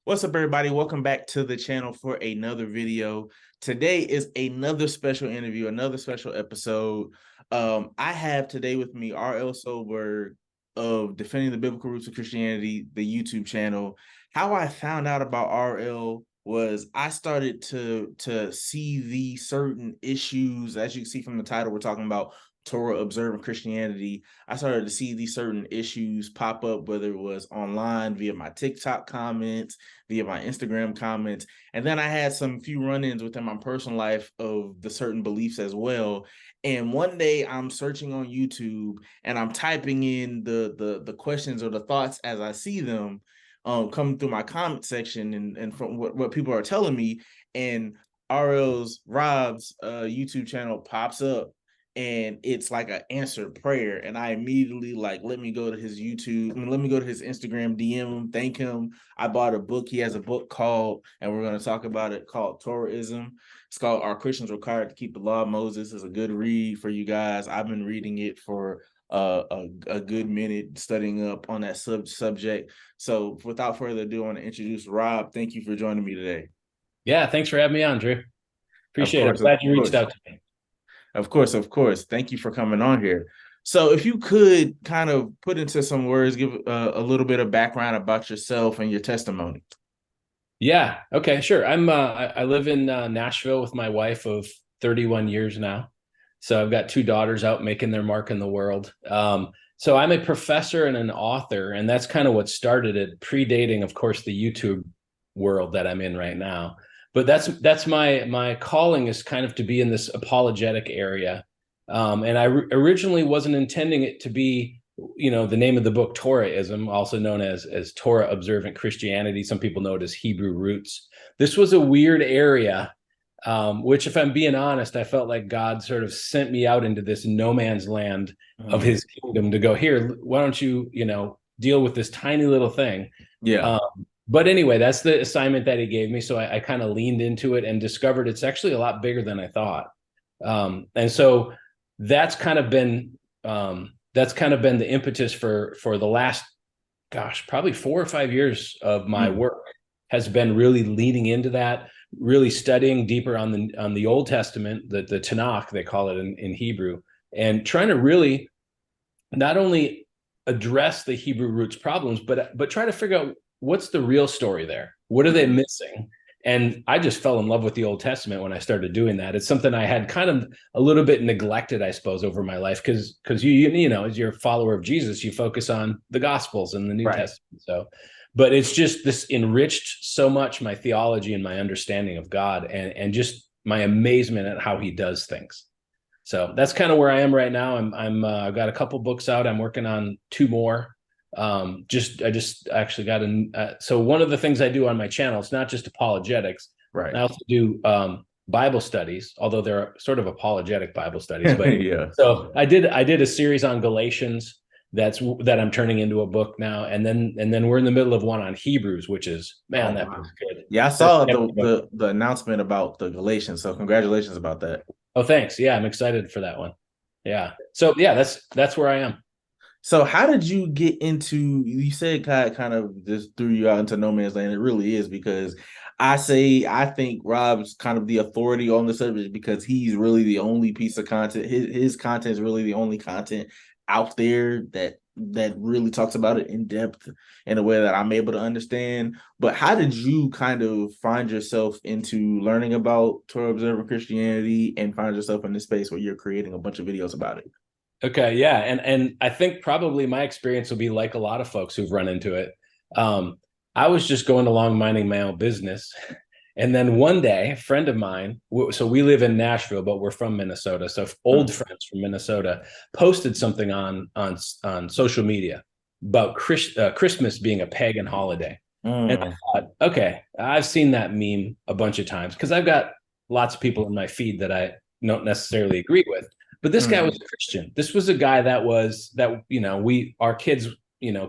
What's up, everybody? Welcome back to the channel for another video. Today is another special interview, another special episode. I have today with me R.L. Solberg of Defending the Biblical Roots of Christianity, the YouTube channel. How I found out about R.L. was I started to see the certain issues. As you can see from the title, we're talking about Torah Observant Christianity. I started to see these certain issues pop up, whether it was online via my TikTok comments, via my Instagram comments. And then I had some few run-ins within my personal life of the certain beliefs as well. And one day I'm searching on YouTube and I'm typing in the questions or the thoughts as I see them coming through my comment section and from what people are telling me. And Rob's YouTube channel pops up, and it's like an answered prayer. And I immediately let me go to his YouTube, let me go to his Instagram, DM him, thank him. I bought a book. He has a book called, and we're going to talk about it, called Torahism. It's called Are Christians Required to Keep the Law of Moses? It's a good read for you guys. I've been reading it for a good minute, studying up on that subject. So without further ado, I want to introduce Rob. Thank you for joining me today. Yeah, thanks for having me on, Drew. Of Appreciate it. I'm course, of glad you reached course. out to me. Of course, of course. Thank you for coming on here. So if you could kind of put into some words, give a little bit of background about yourself and your testimony. Yeah, okay, sure. I live in Nashville with my wife of 31 years now. So I've got two daughters out making their mark in the world. So I'm a professor and an author, and that's kind of what started it, predating, of course, the YouTube world that I'm in right now. But that's my calling, is kind of to be in this apologetic area. And I originally wasn't intending it to be, the name of the book, Torah-ism, also known as Torah Observant Christianity. Some people know it as Hebrew roots. This was a weird area, which, if I'm being honest, I felt like God sort of sent me out into this no man's land of his kingdom to go, here, why don't you, deal with this tiny little thing. Yeah. But anyway, that's the assignment that he gave me. So I kind of leaned into it and discovered it's actually a lot bigger than I thought. And so that's kind of been the impetus for the last, probably 4 or 5 years of my work has been really leaning into that, really studying deeper on the Old Testament, the Tanakh, they call it in Hebrew, and trying to really not only address the Hebrew roots problems, but try to figure out what's the real story there. What are they missing? And I just fell in love with the Old Testament when I started doing that. It's something I had kind of a little bit neglected, I suppose, over my life, because you know, as you're a follower of Jesus, you focus on the Gospels and the New Testament. So, but it's just this enriched so much my theology and my understanding of God, and just my amazement at how He does things. So that's kind of where I am right now. I've got a couple books out. I'm working on two more. I just actually got so one of the things I do on my channel, it's not just apologetics. Right. I also do Bible studies, although they're sort of apologetic Bible studies. But Yeah. So I did a series on Galatians that I'm turning into a book now, and then we're in the middle of one on Hebrews, which is, man, that book's good. Yeah, I saw the announcement about the Galatians. So congratulations about that. Oh, thanks. Yeah, I'm excited for that one. Yeah. So yeah, that's where I am. So how did you get into, you said kind of just threw you out into no man's land. It really is, because I think Rob's kind of the authority on the subject, because he's really the only piece of content. His content is really the only content out there that really talks about it in depth in a way that I'm able to understand. But how did you kind of find yourself into learning about Torah Observant Christianity and find yourself in this space where you're creating a bunch of videos about it? Okay, yeah, and I think probably my experience will be like a lot of folks who've run into it. I was just going along minding my own business, and then one day, a friend of mine, so we live in Nashville, but we're from Minnesota, so old friends from Minnesota posted something on social media about Christmas being a pagan holiday, and I thought, okay, I've seen that meme a bunch of times because I've got lots of people in my feed that I don't necessarily agree with. But this guy was a Christian. This was a guy our kids,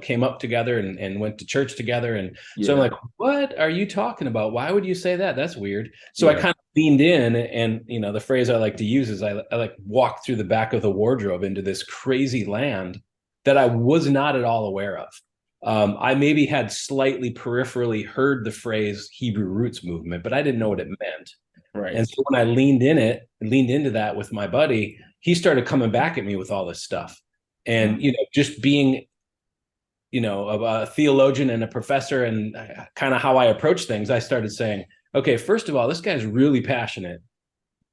came up together and went to church together. And so I'm like, what are you talking about? Why would you say that? That's weird. So I kind of leaned in, and, the phrase I like to use is I like walked through the back of the wardrobe into this crazy land that I was not at all aware of. I maybe had slightly peripherally heard the phrase Hebrew roots movement, but I didn't know what it meant. Right. And so when I leaned into that with my buddy, he started coming back at me with all this stuff. And, just being, a theologian and a professor and kind of how I approach things, I started saying, okay, first of all, this guy's really passionate,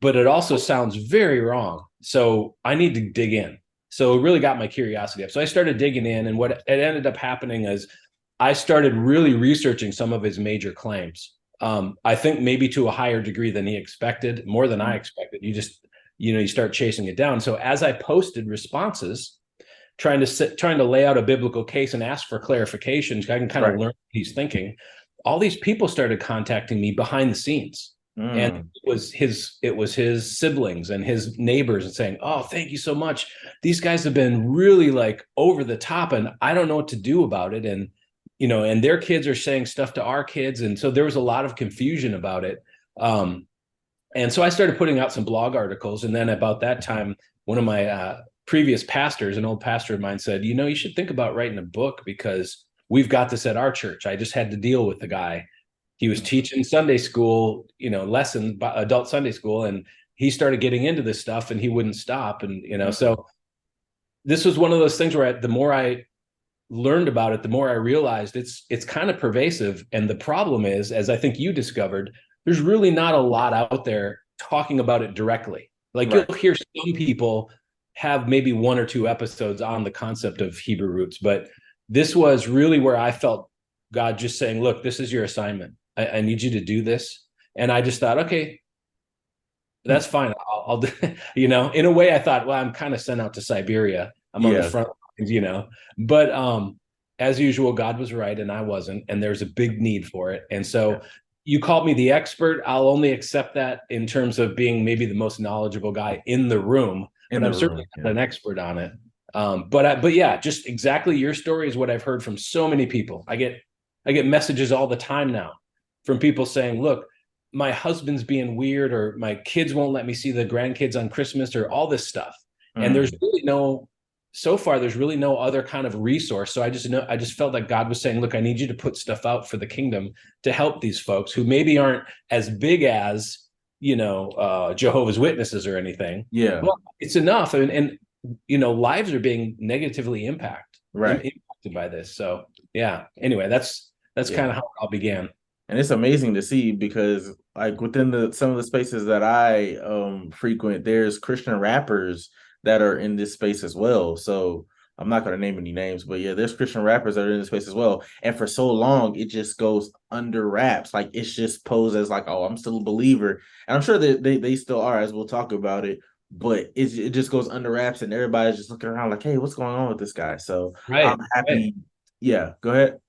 but it also sounds very wrong. So I need to dig in. So it really got my curiosity up. So I started digging in, and what it ended up happening is I started really researching some of his major claims. I think maybe to a higher degree than he expected, more than I expected. You start chasing it down. So as I posted responses, trying to lay out a biblical case and ask for clarifications, I can kind of learn what he's thinking. All these people started contacting me behind the scenes. And it was his siblings and his neighbors and saying, "Oh, thank you so much. These guys have been really like over the top, and I don't know what to do about it." And and their kids are saying stuff to our kids, and so there was a lot of confusion about it. And so I started putting out some blog articles, and then about that time, one of my previous pastors, an old pastor of mine, said, "You should think about writing a book because we've got this at our church. I just had to deal with the guy." He was teaching Sunday school, lessons, adult Sunday school, and he started getting into this stuff, and he wouldn't stop. And so this was one of those things where the more I learned about it, the more I realized it's kind of pervasive. And the problem is, as I think you discovered, there's really not a lot out there talking about it directly. Like you'll hear some people have maybe one or two episodes on the concept of Hebrew roots, but this was really where I felt God just saying, "Look, this is your assignment. I need you to do this." And I just thought, okay, that's fine. I'll do, in a way I thought, well, I'm kind of sent out to Siberia. I'm on the front lines, but as usual, God was right and I wasn't, and there's a big need for it. And so you called me the expert. I'll only accept that in terms of being maybe the most knowledgeable guy in the room, but I'm certainly not an expert on it. But yeah, just exactly your story is what I've heard from so many people. I get messages all the time now from people saying, "Look, my husband's being weird, or my kids won't let me see the grandkids on Christmas," or all this stuff. And there's really so far, there's really no other kind of resource. So I just felt like God was saying, "Look, I need you to put stuff out for the kingdom to help these folks who maybe aren't as big as, Jehovah's Witnesses or anything." Yeah. Well, it's enough. And lives are being negatively impacted by this. So yeah, anyway, that's kind of how it all began. And it's amazing to see because like within some of the spaces that I frequent, there's Christian rappers that are in this space as well. So I'm not going to name any names, but yeah, there's Christian rappers that are in this space as well. And for so long, it just goes under wraps. Like it's just posed as like, oh, I'm still a believer. And I'm sure that they still are, as we'll talk about it. But it just goes under wraps and everybody's just looking around like, hey, what's going on with this guy? So I'm happy. Right. Yeah, go ahead.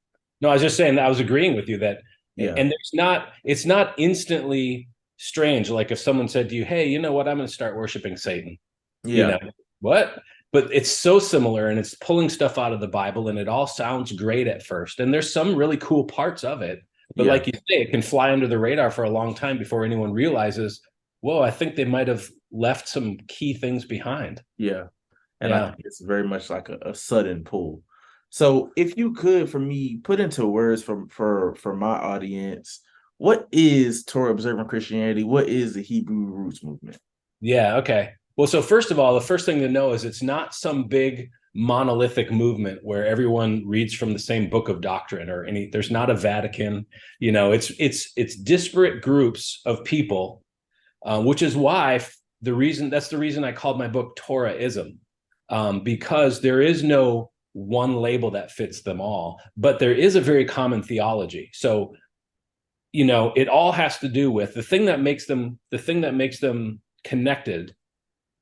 No, I was just saying that I was agreeing with you that, Yeah. and it's not instantly strange. Like if someone said to you, "Hey, you know what? I'm going to start worshiping Satan." Yeah. What? But it's so similar, and it's pulling stuff out of the Bible, and it all sounds great at first. And there's some really cool parts of it. But like you say, it can fly under the radar for a long time before anyone realizes, whoa, I think they might have left some key things behind. Yeah. And I think it's very much like a sudden pull. So if you could, for me, put into words for my audience, what is Torah Observant Christianity? What is the Hebrew Roots movement? Yeah, okay. Well, so first of all, the first thing to know is it's not some big monolithic movement where everyone reads from the same book of doctrine or there's not a Vatican, it's disparate groups of people, which is why that's the reason I called my book Torahism, because there is no one label that fits them all, but there is a very common theology. So, it all has to do with the thing that makes them connected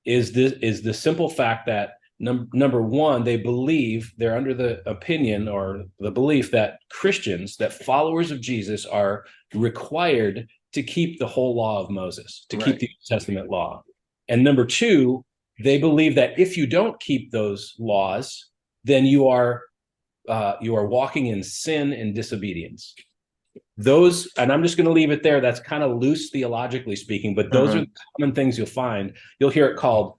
is the simple fact that number one, they're under the opinion or the belief that Christians, that followers of Jesus, are required to keep the whole law of Moses, to keep the Old Testament law. And number two, they believe that if you don't keep those laws, then you are walking in sin and disobedience. Those, and I'm just going to leave it there. That's kind of loose theologically speaking, but those are the common things you'll find. You'll hear it called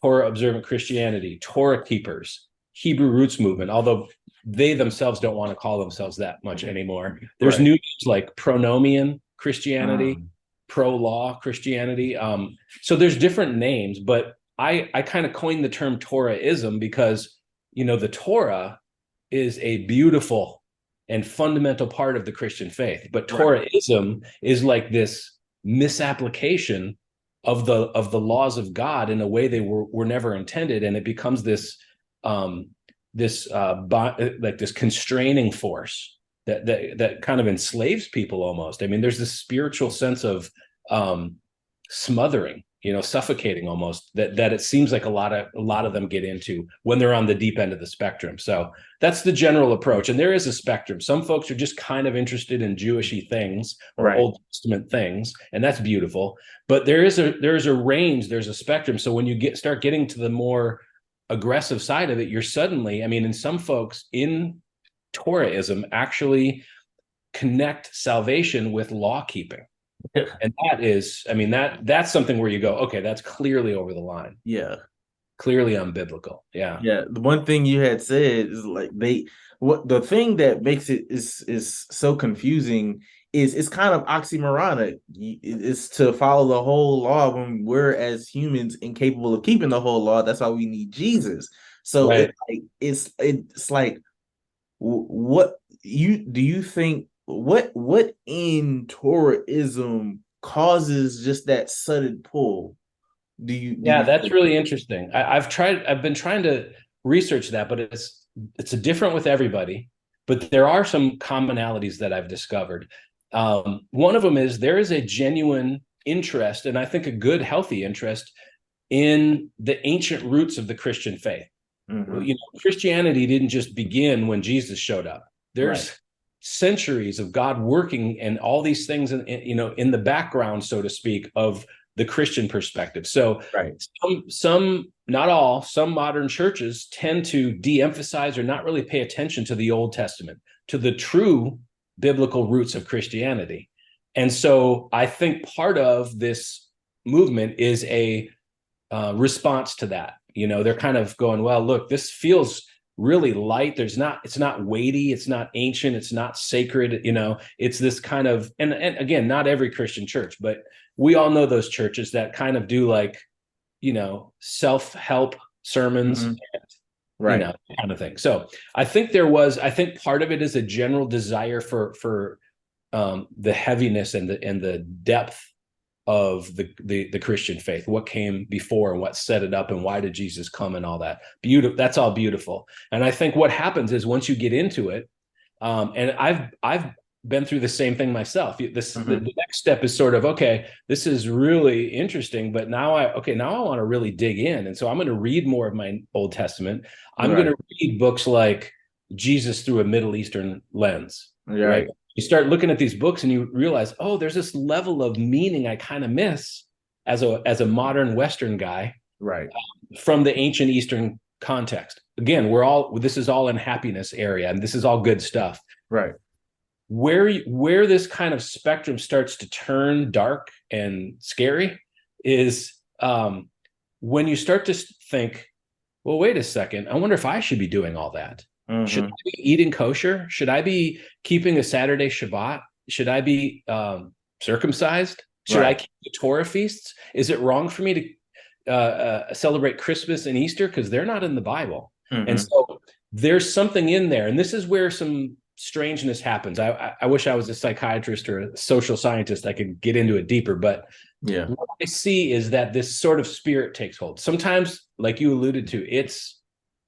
Torah Observant Christianity, Torah keepers, Hebrew roots movement, although they themselves don't want to call themselves that much anymore. There's Right. new like pronomian Christianity, Mm. pro-law Christianity. So there's different names, but I kind of coined the term Torahism because, the Torah is a beautiful and fundamental part of the Christian faith, but Right. Torahism is like this misapplication of the laws of God in a way they were never intended, and it becomes this like this constraining force that kind of enslaves people almost. I mean, there's this spiritual sense of smothering, suffocating almost, that it seems like a lot of them get into when they're on the deep end of the spectrum. So that's the general approach. And there is a spectrum. Some folks are just kind of interested in Jewishy things or Right. Old Testament things, and that's beautiful. But there's a range, there's a spectrum. So when you start getting to the more aggressive side of it, you're suddenly, I mean, and some folks in Torahism actually connect salvation with law keeping. And that is, I mean, that's something where you go, okay, that's clearly over the line, Yeah. clearly unbiblical. Yeah. Yeah. The one thing you had said is like what the thing that makes it is so confusing is it's kind of oxymoronic. It's to follow the whole law when we're as humans incapable of keeping the whole law. That's why we need Jesus. So Right. it's like what you think what in Torahism causes just that sudden pull? Do Yeah, you that's think? really interesting. I've been trying to research that, but it's a different with everybody. But there are some commonalities that I've discovered. One of them is there is a genuine interest, and I think a good, healthy interest in the ancient roots of the Christian faith. Mhm. Christianity didn't just begin when Jesus showed up. There's Right. centuries of God working and all these things in the background, so to speak, of the Christian perspective. So Right. some not all, some modern churches tend to de-emphasize or not really pay attention to the Old Testament, to the true biblical roots of Christianity. And so I think part of this movement is a response to that. They're kind of going, well, look, this feels really light. It's not weighty, it's not ancient, it's not sacred. It's this kind of, and again, not every Christian church, but we all know those churches that kind of do like, self-help sermons, Mhm. and, Right. kind of thing. So I think part of it is a general desire for the heaviness and the depth of the Christian faith, what came before and what set it up and why did Jesus come and all that. Beautiful. That's all beautiful. And I think what happens is once you get into it, and I've been through the same thing myself. The next step is sort of, okay, this is really interesting, but now I want to really dig in. And so I'm going to read more of my Old Testament. I'm going Right. to read books like Jesus through a Middle Eastern lens, right? Right. You start looking at these books and you realize, oh, there's this level of meaning I kind of miss as a modern Western guy Right. from the ancient Eastern context. Again, this is all in happiness area, and this is all good stuff. Right. Where this kind of spectrum starts to turn dark and scary is when you start to think, well, wait a second, I wonder if I should be doing all that. Should I be eating kosher? Should I be keeping a Saturday Shabbat? Should I be circumcised? Should I keep the Torah feasts? Is it wrong for me to celebrate Christmas and Easter? Because they're not in the Bible. And so there's something in there. And this is where some strangeness happens. I wish I was a psychiatrist or a social scientist. I could get into it deeper. But Yeah. what I see is that this sort of spirit takes hold. Sometimes, like you alluded to, it's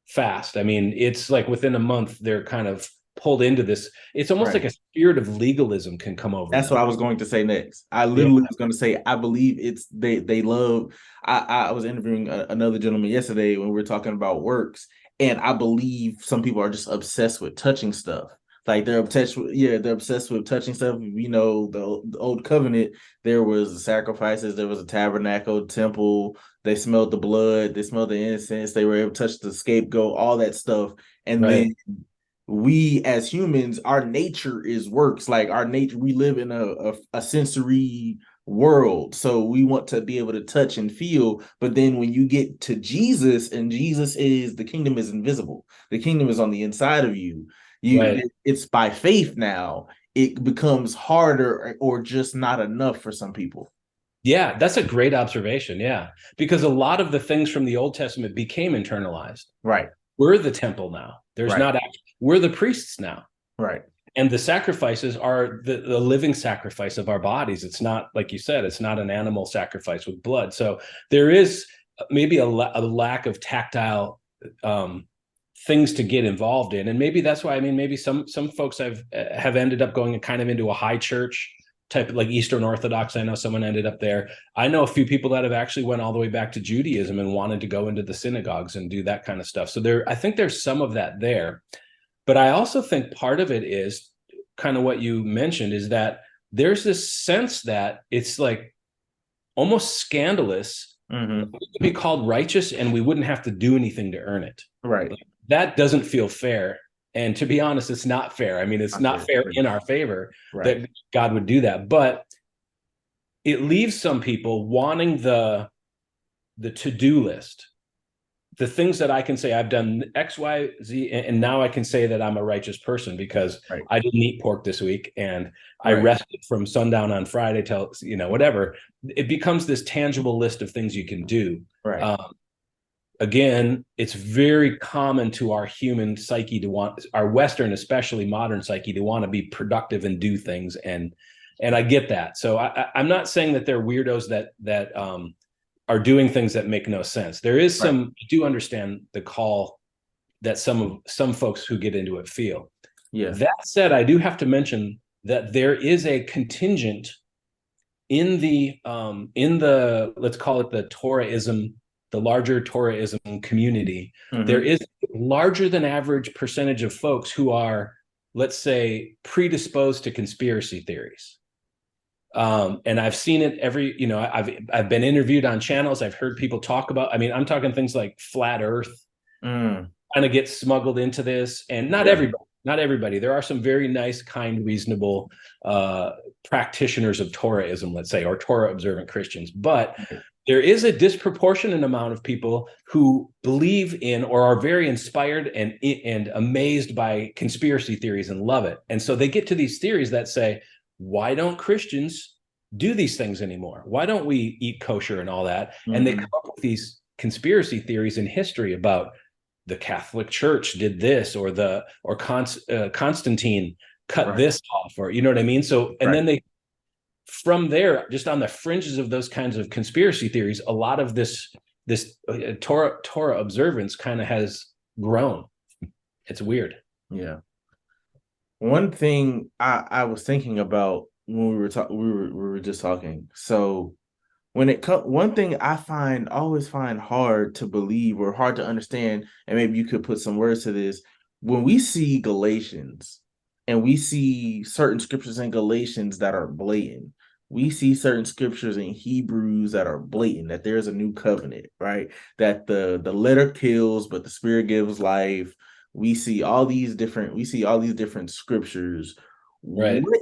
fast. I mean, it's like within a month, they're kind of pulled into this. It's almost like a spirit of legalism can come over That's them. what I was going to say next. I Yeah. literally was going to say, I believe it's they love. I was interviewing another gentleman yesterday when we were talking about works, and I believe some people are just obsessed with touching stuff. Like they're obsessed with touching stuff. The old covenant, there was sacrifices, there was a tabernacle, temple. They smelled the blood, they smelled the incense, they were able to touch the scapegoat, all that stuff. And Right. then we as humans, our nature is works. Like our nature, we live in a sensory world. So we want to be able to touch and feel. But then when you get to Jesus, and Jesus is the kingdom is invisible, the kingdom is on the inside of you. Right. It's by faith now. It becomes harder or just not enough for some people. Yeah, that's a great observation. Yeah, because a lot of the things from the Old Testament became internalized. Right. We're the temple now. Right. We're the priests now. Right. And the sacrifices are the living sacrifice of our bodies. It's not, like you said, it's not an animal sacrifice with blood. So there is maybe a lack of tactile things to get involved in. And maybe that's why, I mean, maybe some folks have ended up going kind of into a high church type, like Eastern Orthodox. I know someone ended up there. I know a few people that have actually went all the way back to Judaism and wanted to go into the synagogues and do that kind of stuff. So I think there's some of that there. But I also think part of it is kind of what you mentioned, is that there's this sense that it's like almost scandalous to be called righteous and we wouldn't have to do anything to earn it. Right. Like, that doesn't feel fair. And to be honest, it's not fair. I mean, it's not fair in our favor that God would do that. But it leaves some people wanting the to-do list, the things that I can say I've done X, Y, Z, and now I can say that I'm a righteous person because I didn't eat pork this week and I rested from sundown on Friday till, whatever. It becomes this tangible list of things you can do. Right. Again, it's very common to our human psyche to want, our Western, especially modern psyche, to want to be productive and do things. And I get that. So I'm not saying that they're weirdos that are doing things that make no sense. There is some, I do understand the call that some folks who get into it feel. Yeah. That said, I do have to mention that there is a contingent in the let's call it the Torahism, the larger Torahism community. There is a larger than average percentage of folks who are, let's say, predisposed to conspiracy theories. And I've seen it I've been interviewed on channels. I've heard people talk about, I mean, I'm talking things like flat earth kind of get smuggled into this, and not everybody. There are some very nice, kind, reasonable practitioners of Torahism, let's say, or Torah Observant Christians. But there is a disproportionate amount of people who believe in or are very inspired and amazed by conspiracy theories and love it. And so they get to these theories that say, why don't Christians do these things anymore? Why don't we eat kosher and all that? And they come up with these conspiracy theories in history about the Catholic Church did this, or Constantine cut this off, or you know what I mean? So, and then they, from there, just on the fringes of those kinds of conspiracy theories, a lot of this Torah observance kind of has grown. It's weird. Yeah. One thing I was thinking about when we were just talking. So when it comes, one thing I always find hard to believe or hard to understand, and maybe you could put some words to this, when we see Galatians and we see certain scriptures in Galatians that are blatant. We see certain scriptures in Hebrews that are blatant, that there's a new covenant, right? That the letter kills, but the spirit gives life. We see all these different scriptures. Right. What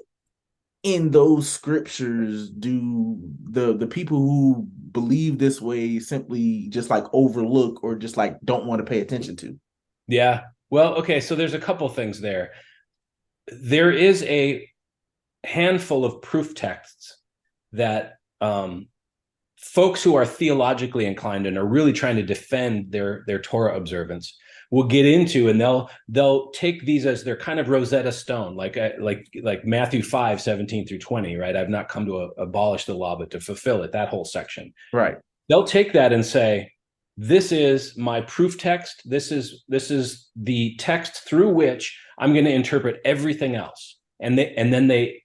in those scriptures do the people who believe this way simply just like overlook or just like don't want to pay attention to? Yeah. Well, okay. So there's a couple things there. There is a handful of proof texts that folks who are theologically inclined and are really trying to defend their Torah observance will get into, and they'll take these as their kind of Rosetta Stone, like Matthew 5:17-20, right? I've not come to abolish the law, but to fulfill it, that whole section. Right. They'll take that and say, this is my proof text. This is the text through which I'm going to interpret everything else. And then they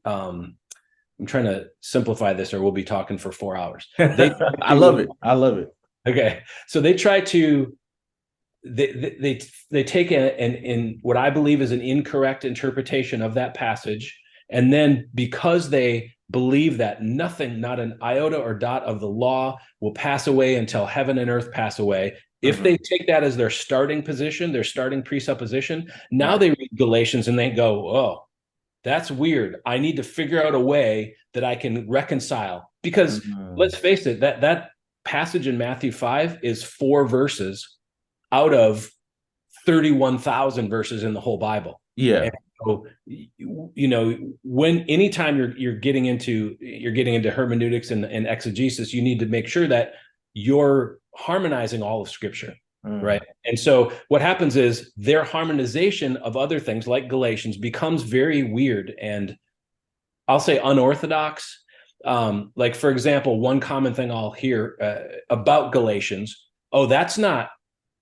I'm trying to simplify this or we'll be talking for 4 hours. I love it. Okay. So they try to, they take in what I believe is an incorrect interpretation of that passage. And then because they believe that nothing, not an iota or dot of the law will pass away until heaven and earth pass away. If they take that as their starting position, their starting presupposition, now they read Galatians and they go, oh, That's weird. I need to figure out a way that I can reconcile, because let's face it, that passage in Matthew 5 is 4 verses out of 31,000 verses in the whole Bible. Yeah. And so, anytime you're getting into hermeneutics and exegesis, you need to make sure that you're harmonizing all of Scripture, right? And so what happens is their harmonization of other things like Galatians becomes very weird and, I'll say, unorthodox. Like, for example, one common thing I'll hear about Galatians, that's not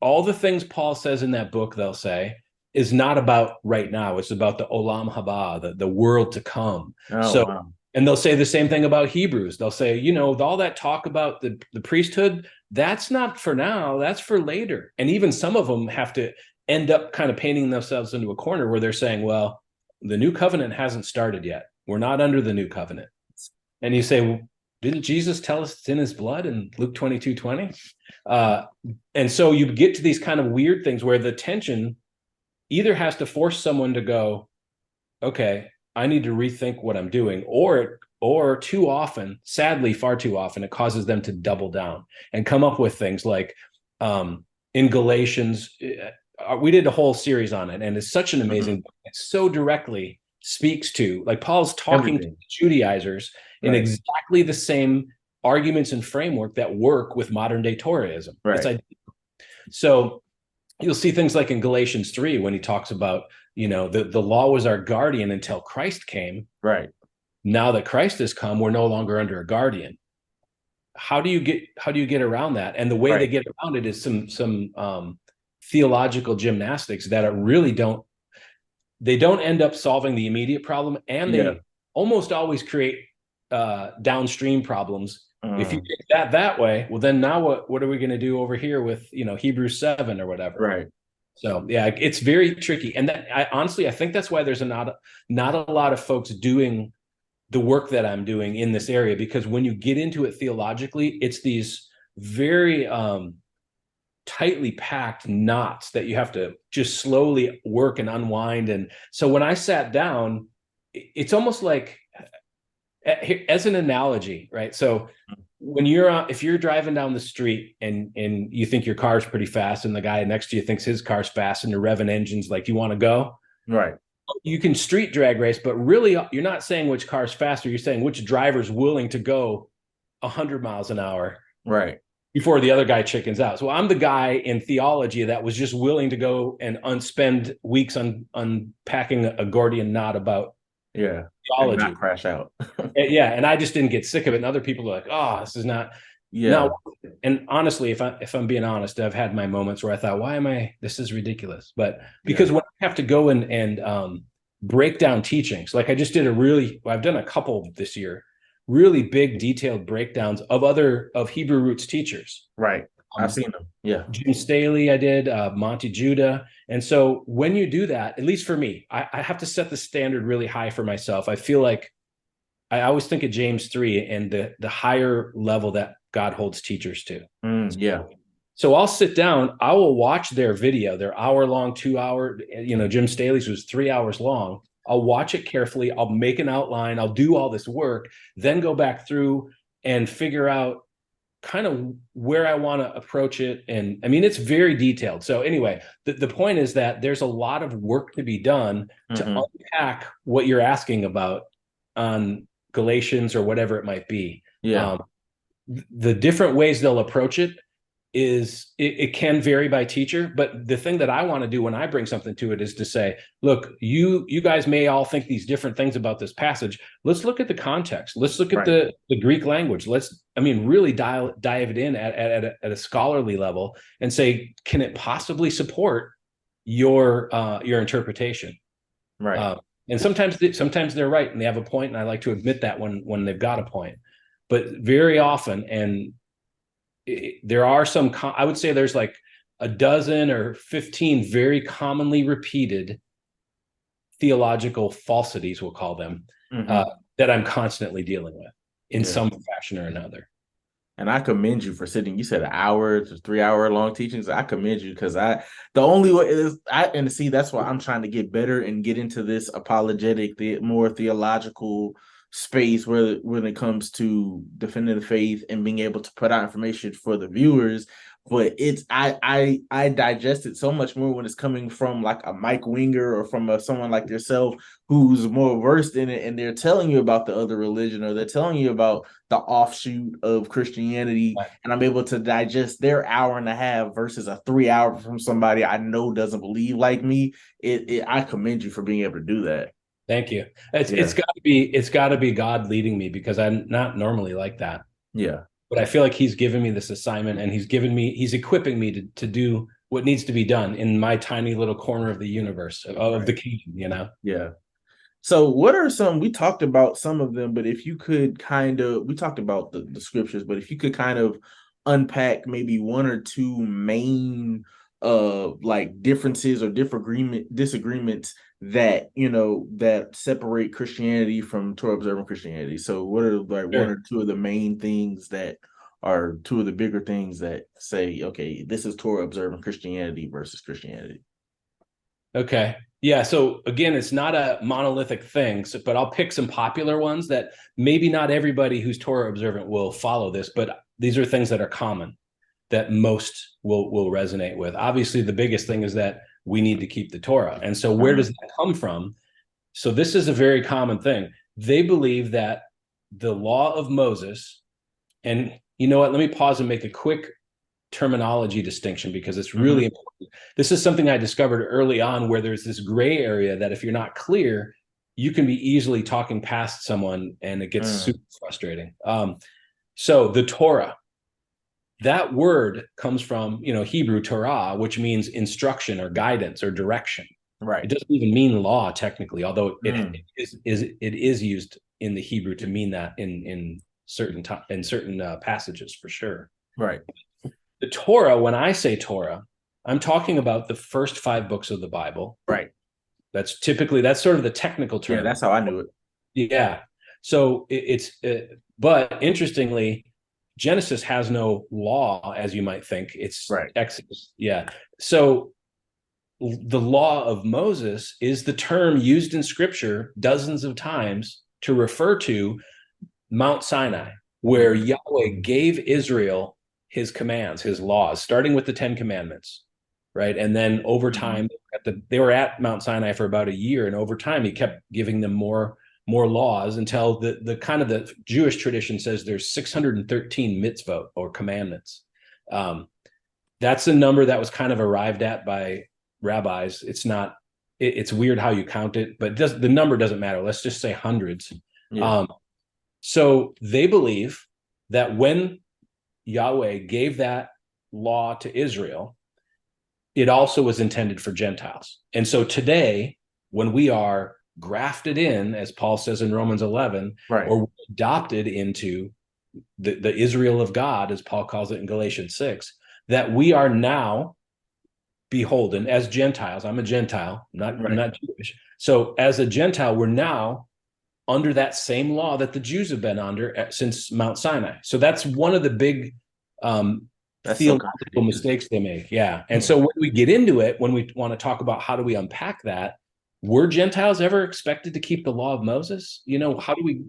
all the things Paul says in that book, they'll say, is not about right now. It's about the olam haba, the world to come. Wow. And they'll say the same thing about Hebrews. They'll say, all that talk about the priesthood, that's not for now, that's for later. And even some of them have to end up kind of painting themselves into a corner where they're saying, well, the new covenant hasn't started yet. We're not under the new covenant. And you say, well, didn't Jesus tell us it's in his blood in Luke 22:20? And so you get to these kind of weird things where the tension either has to force someone to go, okay, I need to rethink what I'm doing, or too often, sadly, far too often, it causes them to double down and come up with things like in Galatians, we did a whole series on it, and it's such an amazing book. It so directly speaks to, like, Paul's talking to Judaizers in exactly the same arguments and framework that work with modern day Torahism. Right. So you'll see things like in Galatians 3 when he talks about, the law was our guardian until Christ came. Right. Now that Christ has come, we're no longer under a guardian. How do you get around that? And the way they get around it is some theological gymnastics that are really don't end up solving the immediate problem, and they almost always create downstream problems. If you take that way, well, then now what are we going to do over here with Hebrews 7 or whatever? Right. So yeah, it's very tricky, and I think that's why there's not a lot of folks doing the work that I'm doing in this area, because when you get into it theologically, it's these very tightly packed knots that you have to just slowly work and unwind. And so when I sat down, it's almost like, as an analogy, right? So when if you're driving down the street and you think your car's pretty fast, and the guy next to you thinks his car's fast, and you're revving engines like you want to go, right? You can street drag race, but really you're not saying which car's faster. You're saying which driver's willing to go 100 miles an hour, right, before the other guy chickens out. So I'm the guy in theology that was just willing to go and spend weeks unpacking a Gordian knot about theology, and not crash out. And I just didn't get sick of it. And other people are like, "Oh, this is not." No. And honestly, if I'm being honest, I've had my moments where I thought, this is ridiculous. But because when I have to go and break down teachings, like I just did I've done a couple this year, really big detailed breakdowns of Hebrew roots teachers. Right. I've seen them. Yeah. Jim Staley, I did, Monty Judah. And so when you do that, at least for me, I have to set the standard really high for myself. I feel like I always think of James 3 and the higher level that God holds teachers to. So I'll sit down, I will watch their video, their hour-long, 2-hour, Jim Staley's was 3 hours long. I'll watch it carefully. I'll make an outline. I'll do all this work, then go back through and figure out kind of where I want to approach it. And I mean, it's very detailed. So anyway, the point is that there's a lot of work to be done to unpack what you're asking about on Galatians or whatever it might be. The different ways they'll approach it it can vary by teacher, but the thing that I want to do when I bring something to it is to say, look, you guys may all think these different things about this passage. Let's look at the context. Let's look at the Greek language. Really dive it in at a scholarly level and say, can it possibly support your interpretation? Right. And sometimes they're right and they have a point, and I like to admit that when they've got a point. But very often, there are some, I would say there's like a dozen or 15 very commonly repeated theological falsities, we'll call them, that I'm constantly dealing with in some fashion or another. And I commend you for sitting. You said an hour to 3 hour long teachings. I commend you because the only way is and see, that's why I'm trying to get better and get into this apologetic, the more theological space where when it comes to defending the faith and being able to put out information for the viewers. But it's I digest it so much more when it's coming from like a Mike Winger or from someone like yourself who's more versed in it, and they're telling you about the other religion, or they're telling you about the offshoot of Christianity, and I'm able to digest their hour and a half versus a 3 hour from somebody I know doesn't believe like me. I commend you for being able to do that. Thank you. It's got to be God leading me, because I'm not normally like that. Yeah. But I feel like he's given me this assignment, and he's equipping me to do what needs to be done in my tiny little corner of the universe, of the kingdom, Yeah. So what are we talked about some of them, but if you could we talked about the scriptures, but if you could kind of unpack maybe one or two main like differences or disagreements that that separate Christianity from Torah Observant Christianity. So what are like one or two of the main things that are two of the bigger things that say, okay, this is Torah Observant Christianity versus Christianity? Okay. Yeah. So again, it's not a monolithic thing, but I'll pick some popular ones that maybe not everybody who's Torah observant will follow this, but these are things that are common that most will resonate with. Obviously, the biggest thing is that we need to keep the Torah. And so where does that come from? So this is a very common thing. They believe that the law of Moses, and you know what, let me pause and make a quick terminology distinction, because it's really important. This is something I discovered early on, where there's this gray area that if you're not clear, you can be easily talking past someone and it gets super frustrating. So the Torah, that word comes from Hebrew Torah, which means instruction or guidance or direction. Right. It doesn't even mean law technically, although it is used in the Hebrew to mean that in certain passages for sure. Right. The Torah, when I say Torah, I'm talking about the first 5 books of the Bible. Right. That's sort of the technical term. Yeah, that's how I knew it. Yeah. So but interestingly, Genesis has no law, as you might think. It's right. Exodus. Yeah. So the law of Moses is the term used in Scripture dozens of times to refer to Mount Sinai, where Yahweh gave Israel his commands, his laws, starting with the 10 Commandments, right? And then over time, they were at Mount Sinai for about a year, and over time, he kept giving them more laws until the kind of the Jewish tradition says there's 613 mitzvot or commandments. That's a number that was kind of arrived at by rabbis. It's weird how you count it, but the number doesn't matter. Let's just say hundreds. Yeah. So they believe that when Yahweh gave that law to Israel, it also was intended for Gentiles. And so today, when we are grafted in, as Paul says in Romans 11, right, or adopted into the Israel of God, as Paul calls it in Galatians 6, that we are now beholden as Gentiles. I'm a Gentile, I'm not Jewish. So as a Gentile, we're now under that same law that the Jews have been under since Mount Sinai. So that's one of the big theological mistakes they make. Yeah. And so when we get into it, when we want to talk about how do we unpack that, were Gentiles ever expected to keep the law of Moses? How do we?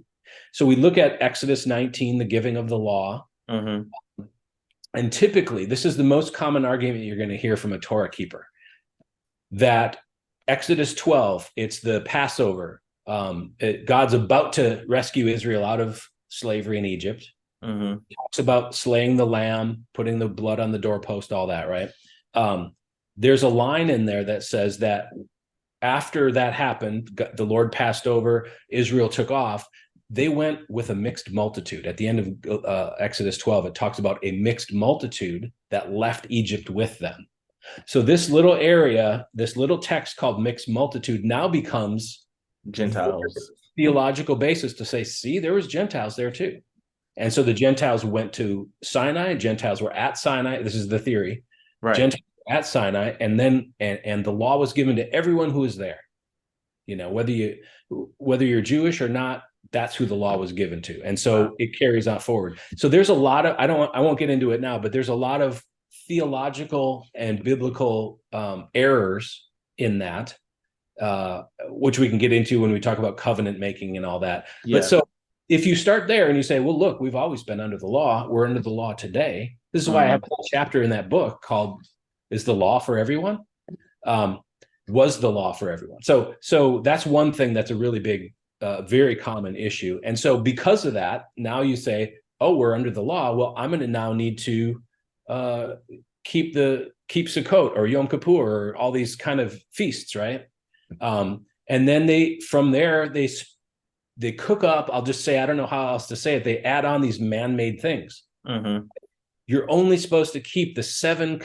So we look at Exodus 19, the giving of the law. And typically, this is the most common argument you're going to hear from a Torah keeper, that Exodus 12, it's the Passover. God's about to rescue Israel out of slavery in Egypt. He talks about slaying the lamb, putting the blood on the doorpost, all that, right? There's a line in there that says that after that happened, the Lord passed over, Israel took off. They went with a mixed multitude. At the end of Exodus 12, it talks about a mixed multitude that left Egypt with them. So this little area, this little text called mixed multitude now becomes Gentiles. Theological basis to say, see, there was Gentiles there too. And so the Gentiles went to Sinai. Gentiles were at Sinai. This is the theory. Right. Gentiles were at Sinai, and then and the law was given to everyone who was there. Whether you're Jewish or not, that's who the law was given to. And so it carries on forward. So there's a lot of, I won't get into it now, but there's a lot of theological and biblical errors in that, which we can get into when we talk about covenant making and all that. Yeah. But so if you start there and you say, well, look, we've always been under the law. We're under the law today. This is why I have a whole chapter in that book called "Is the Law for Everyone?" Was the law for everyone? So that's one thing that's a really big, very common issue. And so because of that, now you say, oh, we're under the law. Well, I'm going to now need to keep Sukkot or Yom Kippur or all these kind of feasts, right? And then from there they cook up. I'll just say, I don't know how else to say it. They add on these man-made things. Mm-hmm. You're only supposed to keep the 7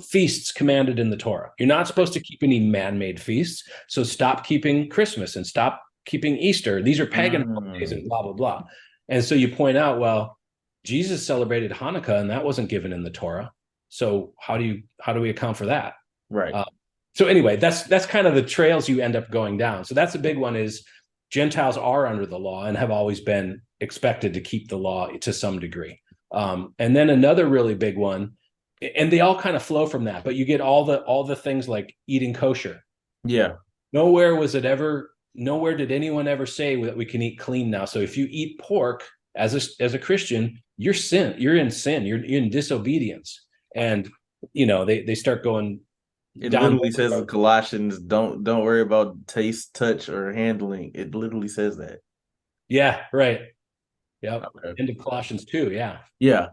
feasts commanded in the Torah. You're not supposed to keep any man-made feasts. So stop keeping Christmas and stop keeping Easter. These are pagan holidays and blah, blah, blah. And so you point out, well, Jesus celebrated Hanukkah and that wasn't given in the Torah. So how do we account for that? Right. So anyway, that's kind of the trails you end up going down. So that's a big one, is Gentiles are under the law and have always been expected to keep the law to some degree. And then another really big one, and they all kind of flow from that, but you get all the things like eating kosher. Yeah. Nowhere did anyone ever say that we can eat clean now. So if you eat pork as a Christian, you're in sin, you're in disobedience. And they start going. It literally says in Colossians, don't worry about taste, touch, or handling. It literally says that. Yeah, right. Yeah. Okay. Into Colossians 2. Yeah. Yeah.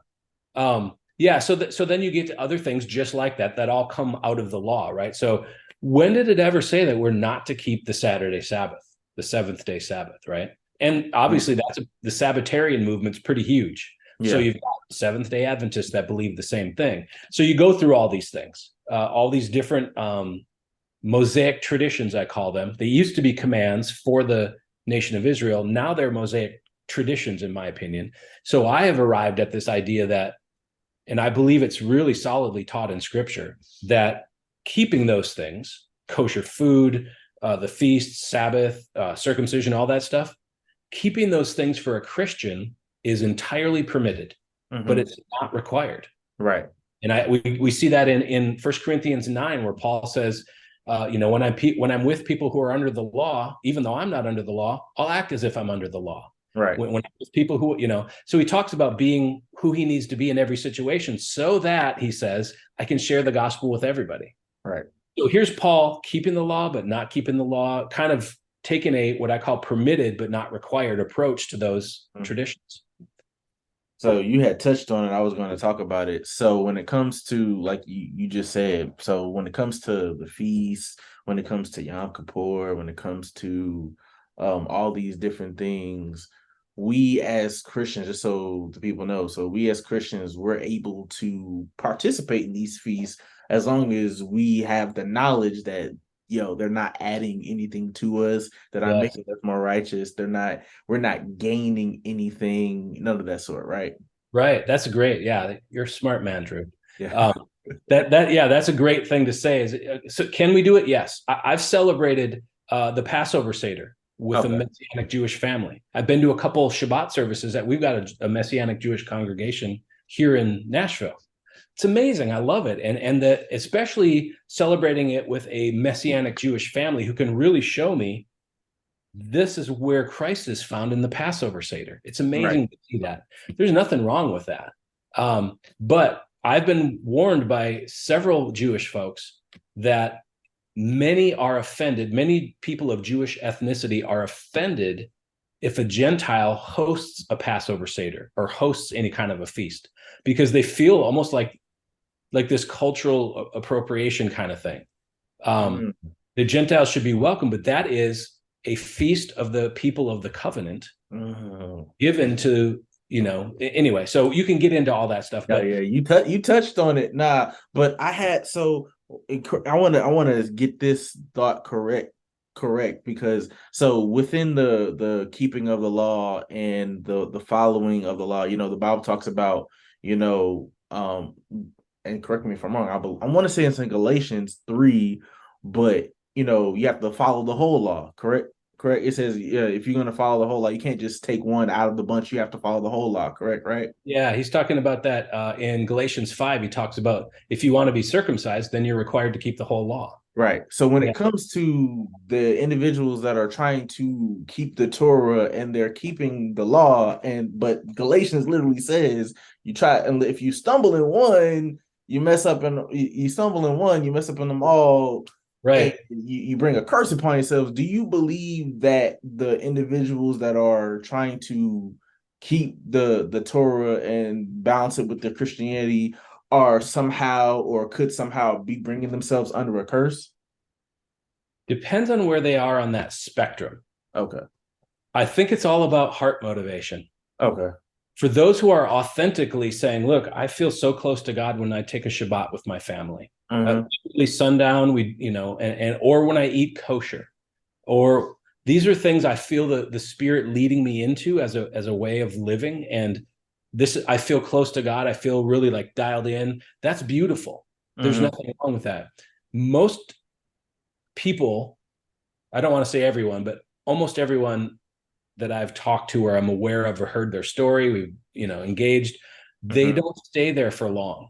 Yeah. So then you get to other things just like that all come out of the law, right? So when did it ever say that we're not to keep the Saturday Sabbath, the seventh day Sabbath, right? And obviously the Sabbatarian movement's pretty huge. Yeah. So you've got Seventh Day Adventists that believe the same thing. So you go through all these things, all these different Mosaic traditions, I call them. They used to be commands for the nation of Israel. Now they're Mosaic traditions, in my opinion. So I have arrived at this idea that, and I believe it's really solidly taught in Scripture, that keeping those things, kosher food, the feasts, Sabbath, circumcision, all that stuff, keeping those things for a Christian is entirely permitted, but it's not required. Right. And we see that in 1 Corinthians 9, where Paul says, when I'm with people who are under the law, even though I'm not under the law, I'll act as if I'm under the law. Right. When I'm with people who, so he talks about being who he needs to be in every situation, so that, he says, I can share the gospel with everybody. Right. So here's Paul keeping the law, but not keeping the law, kind of taking what I call permitted but not required approach to those traditions. So you had touched on it. I was going to talk about it. So when it comes to, like you just said, so when it comes to the feast, when it comes to Yom Kippur, when it comes to all these different things, we as Christians, just so the people know, so we as Christians, we're able to participate in these feasts as long as we have the knowledge that they're not adding anything to us, that are making us more righteous. We're not gaining anything, none of that sort, right? Right. That's great. Yeah. You're a smart man, Drew. Yeah. That's a great thing to say. So can we do it? Yes. I've celebrated the Passover Seder with a Messianic Jewish family. I've been to a couple of Shabbat services that we've got a Messianic Jewish congregation here in Nashville. It's amazing. I love it. And especially celebrating it with a Messianic Jewish family who can really show me this is where Christ is found in the Passover Seder. It's amazing to see that. There's nothing wrong with that. But I've been warned by several Jewish folks that many people of Jewish ethnicity are offended if a Gentile hosts a Passover Seder or hosts any kind of a feast, because they feel almost like this cultural appropriation kind of thing. The Gentiles should be welcome, but that is a feast of the people of the covenant given to, anyway, so you can get into all that stuff. But you touched on it. But I want to get this thought correct, because so within the keeping of the law and the following of the law, the Bible talks about, and correct me if I'm wrong, I want to say it's in Galatians 3, but you have to follow the whole law, correct? correct? It says, yeah, if you're going to follow the whole law, you can't just take one out of the bunch. You have to follow the whole law, correct? Right? Yeah, he's talking about that in Galatians 5. He talks about if you want to be circumcised, then you're required to keep the whole law. Right. So when Yeah. it comes to the individuals that are trying to keep the Torah and they're keeping the law, but Galatians literally says you try, and if you stumble in one, you mess up, and you stumble in one, you mess up in them all, and Right. you bring a curse upon yourselves. Do you believe that the individuals that are trying to keep the Torah and balance it with their Christianity are somehow or could somehow be bringing themselves under a curse? Depends on where they are on that spectrum. Okay. I think it's all about heart motivation. Okay. For those who are authentically saying, look, I feel so close to God when I take a Shabbat with my family. Sundown, or when I eat kosher, or these are things I feel the Spirit leading me into as a way of living. And this, I feel close to God. I feel really like dialed in. That's beautiful. There's nothing wrong with that. Most people, I don't want to say everyone, but almost everyone that I've talked to or I'm aware of or heard their story, we've, engaged, they don't stay there for long.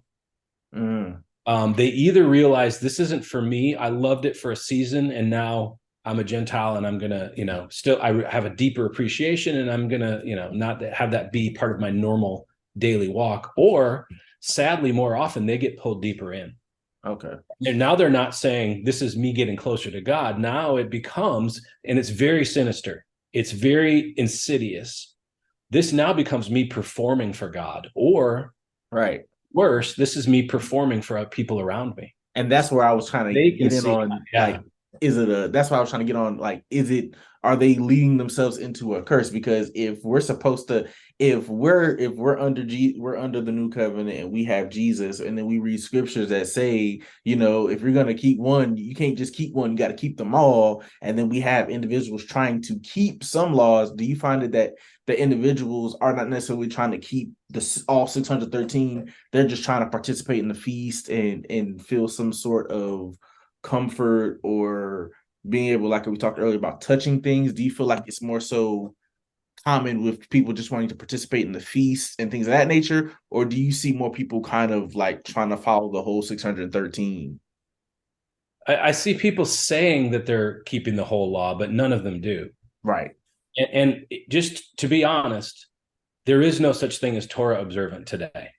They either realize this isn't for me. I loved it for a season and now I'm a Gentile and I'm going to, still, I have a deeper appreciation and I'm going to, not have that be part of my normal daily walk. Or sadly, more often they get pulled deeper in. Okay. And now they're not saying this is me getting closer to God. Now it becomes, and it's very sinister. It's very insidious. This now becomes me performing for God, or right, worse, this is me performing for people around me. And that's where I was trying to get in on, yeah. That's why I was trying to get on, are they leading themselves into a curse? Because if we're under we're under the new covenant and we have Jesus, and then we read scriptures that say, if you're going to keep one, you can't just keep one, you got to keep them all. And then we have individuals trying to keep some laws. Do you find that the individuals are not necessarily trying to keep all 613? They're just trying to participate in the feast and feel some sort of comfort or being able, like we talked earlier about touching things? Do you feel like it's more so common with people just wanting to participate in the feast and things of that nature? Or do you see more people kind of like trying to follow the whole 613? I see people saying that they're keeping the whole law, but none of them do. Right. And just to be honest, there is no such thing as Torah observant today.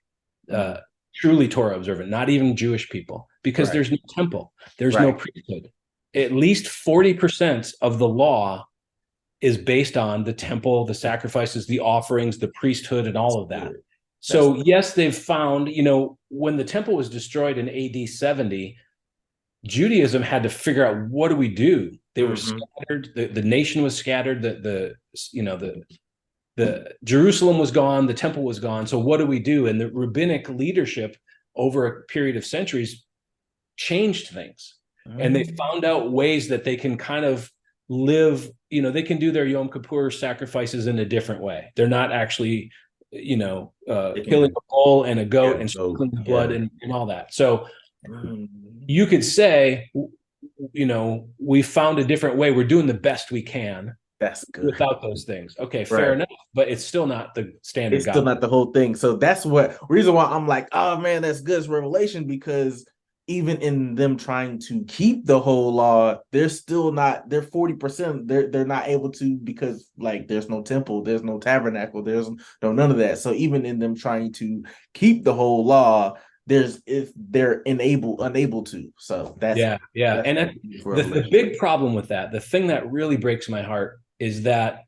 Truly Torah observant, not even Jewish people, because there's no temple, there's no priesthood. At least 40% of the law is based on the temple, the sacrifices, the offerings, the priesthood, and all of that. So yes, they've found, when the temple was destroyed in AD 70, Judaism had to figure out, what do we do? They were scattered. The nation was scattered. The Jerusalem was gone. The temple was gone. So what do we do? And the rabbinic leadership over a period of centuries changed things. And they found out ways that they can kind of live, they can do their Yom Kippur sacrifices in a different way. They're not actually, killing a bull and a goat and sprinkling the blood and all that. So you could say, we found a different way. We're doing the best we can. That's good. Without those things. Okay, fair enough. But it's still not the standard. It's still not the whole thing. So that's what reason why I'm like, oh man, that's good. It's revelation, because even in them trying to keep the whole law, they're still not, they're 40%. They're not able to, because like there's no temple, there's no tabernacle, there's none of that. So even in them trying to keep the whole law, they're unable to. So that's That's and the big problem with that, the thing that really breaks my heart, is that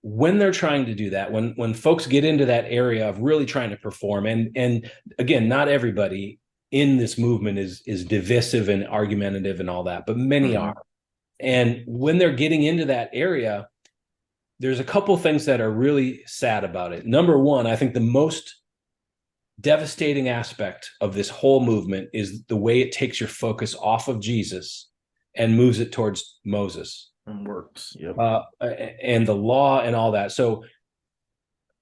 when they're trying to do that, when folks get into that area of really trying to perform, and again, not everybody in this movement is divisive and argumentative and all that, but many are. And when they're getting into that area, there's a couple things that are really sad about it. Number one, I think the most devastating aspect of this whole movement is the way it takes your focus off of Jesus and moves it towards Moses and works, and the law and all that. So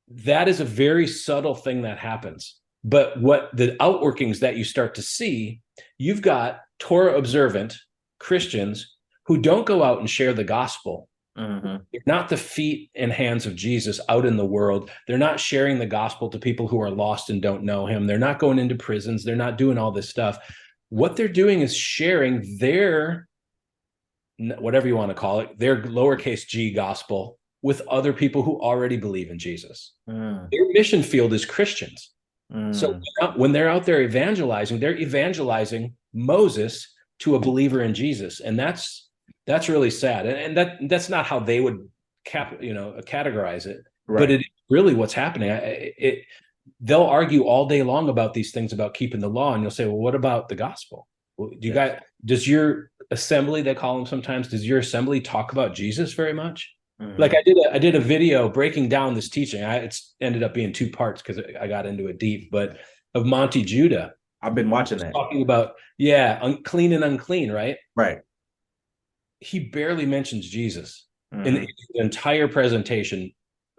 that is a very subtle thing that happens. But what the outworkings that you start to see, you've got Torah observant Christians who don't go out and share the gospel Mm-hmm. They're not the feet and hands of Jesus out in the world. They're not sharing the gospel to people who are lost and don't know him. They're not going into prisons. They're not doing all this stuff. What they're doing is sharing their, whatever you want to call it, their lowercase g gospel with other people who already believe in Jesus. Their mission field is Christians. So when they're out there evangelizing, they're evangelizing Moses to a believer in Jesus. And that's really sad. And that's not how they would categorize it. Right. But it's really what's happening. They'll argue all day long about these things about keeping the law. And you'll say, well, what about the gospel? Well, does your assembly, they call them sometimes, does your assembly talk about Jesus very much? Like I did a video breaking down this teaching. It's ended up being 2 parts because I got into it deep, but of Monty Judah. I've been watching that. Talking about, clean and unclean, right? Right. He barely mentions Jesus in the entire presentation.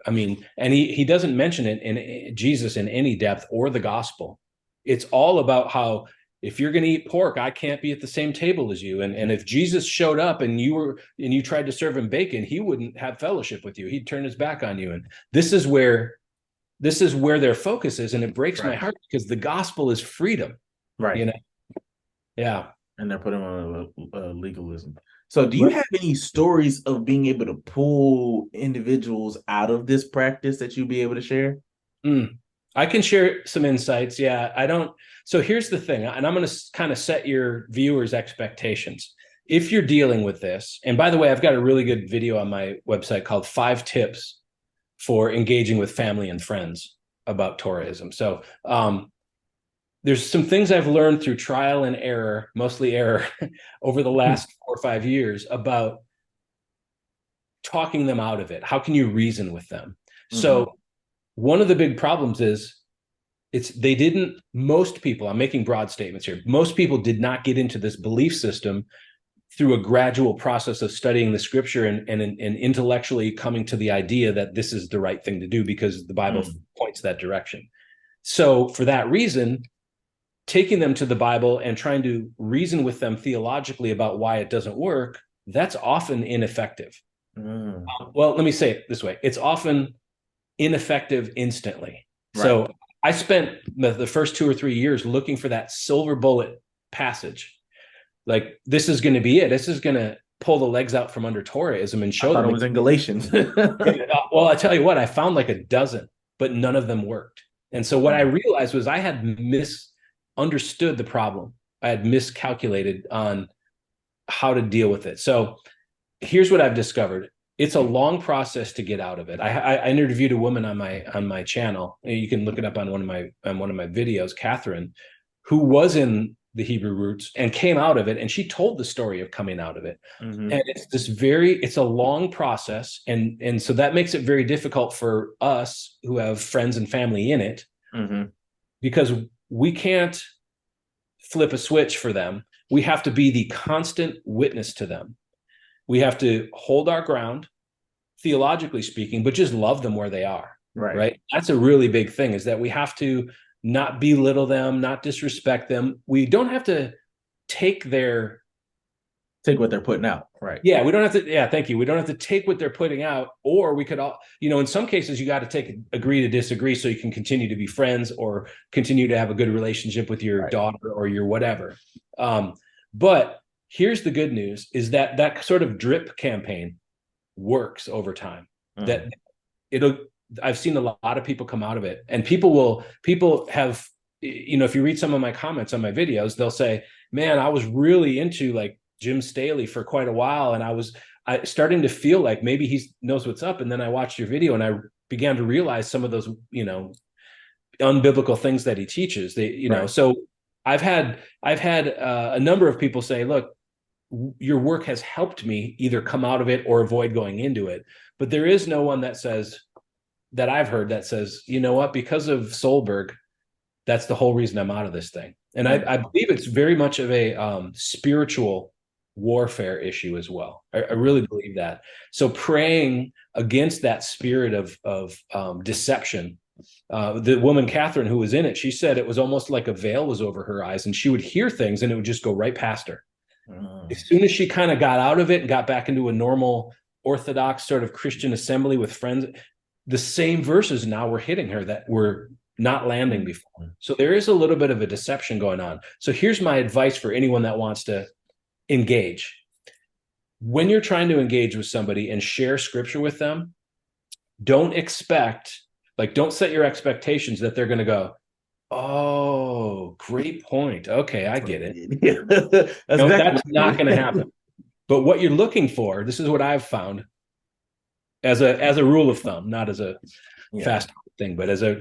I mean, and he doesn't mention it in Jesus in any depth or the gospel. It's all about how if you're going to eat pork, I can't be at the same table as you. And if Jesus showed up and you tried to serve him bacon, he wouldn't have fellowship with you. He'd turn his back on you. And this is where their focus is. And it breaks my heart because the gospel is freedom. Right. You know? Yeah. And they're putting on a legalism. So do you have any stories of being able to pull individuals out of this practice that you'd be able to share? I can share some insights. Yeah, I don't. So here's the thing, and I'm going to kind of set your viewers' expectations. If you're dealing with this, and by the way, I've got a really good video on my website called 5 Tips for Engaging with Family and Friends about Torahism. So there's some things I've learned through trial and error, mostly error, over the last 4 or 5 years about talking them out of it. How can you reason with them? So one of the big problems is most people, I'm making broad statements here, most people did not get into this belief system through a gradual process of studying the scripture and intellectually coming to the idea that this is the right thing to do because the Bible points that direction. So for that reason, taking them to the Bible and trying to reason with them theologically about why it doesn't work, that's often ineffective. Well, let me say it this way. It's often ineffective instantly. Right. So I spent the first 2 or 3 years looking for that silver bullet passage. Like, this is going to be it. This is going to pull the legs out from under Torahism and show them. It was in Galatians. Well, I tell you what, I found like a dozen, but none of them worked. And so what I realized was I had misunderstood the problem. I had miscalculated on how to deal with it. So here's what I've discovered. It's a long process to get out of it. I interviewed a woman on my channel. You can look it up on one of my videos, Catherine, who was in the Hebrew roots and came out of it, and she told the story of coming out of it. And it's a long process, and so that makes it very difficult for us who have friends and family in it, because we can't flip a switch for them. We have to be the constant witness to them. We have to hold our ground, theologically speaking, but just love them where they are. Right. That's a really big thing, is that we have to not belittle them, not disrespect them. We don't have to take what they're putting out. Right. Yeah. We don't have to. Yeah. Thank you. We don't have to take what they're putting out, or we could all, in some cases you got to agree to disagree so you can continue to be friends or continue to have a good relationship with your daughter or your whatever. But here's the good news, is that sort of drip campaign works over time. That I've seen a lot of people come out of it, and people have, if you read some of my comments on my videos, they'll say, man, I was really into like Jim Staley for quite a while, and I starting to feel like maybe he knows what's up. And then I watched your video and I began to realize some of those, unbiblical things that he teaches. So I've had a number of people say, look, your work has helped me either come out of it or avoid going into it. But there is no one that I've heard that says, you know what, because of Solberg, that's the whole reason I'm out of this thing. And I believe it's very much of a spiritual warfare issue as well. I really believe that. So praying against that spirit of deception. The woman, Catherine, who was in it, she said it was almost like a veil was over her eyes, and she would hear things and it would just go right past her. As soon as she kind of got out of it and got back into a normal Orthodox sort of Christian assembly with friends, the same verses now were hitting her that were not landing before. So there is a little bit of a deception going on. So here's my advice for anyone that wants to engage. When you're trying to engage with somebody and share scripture with them, don't set your expectations that they're going to go, oh, great point. Okay, I get it. That's not going to happen. But what you're looking for, this is what I've found as a rule of thumb, not as a fast thing, but as a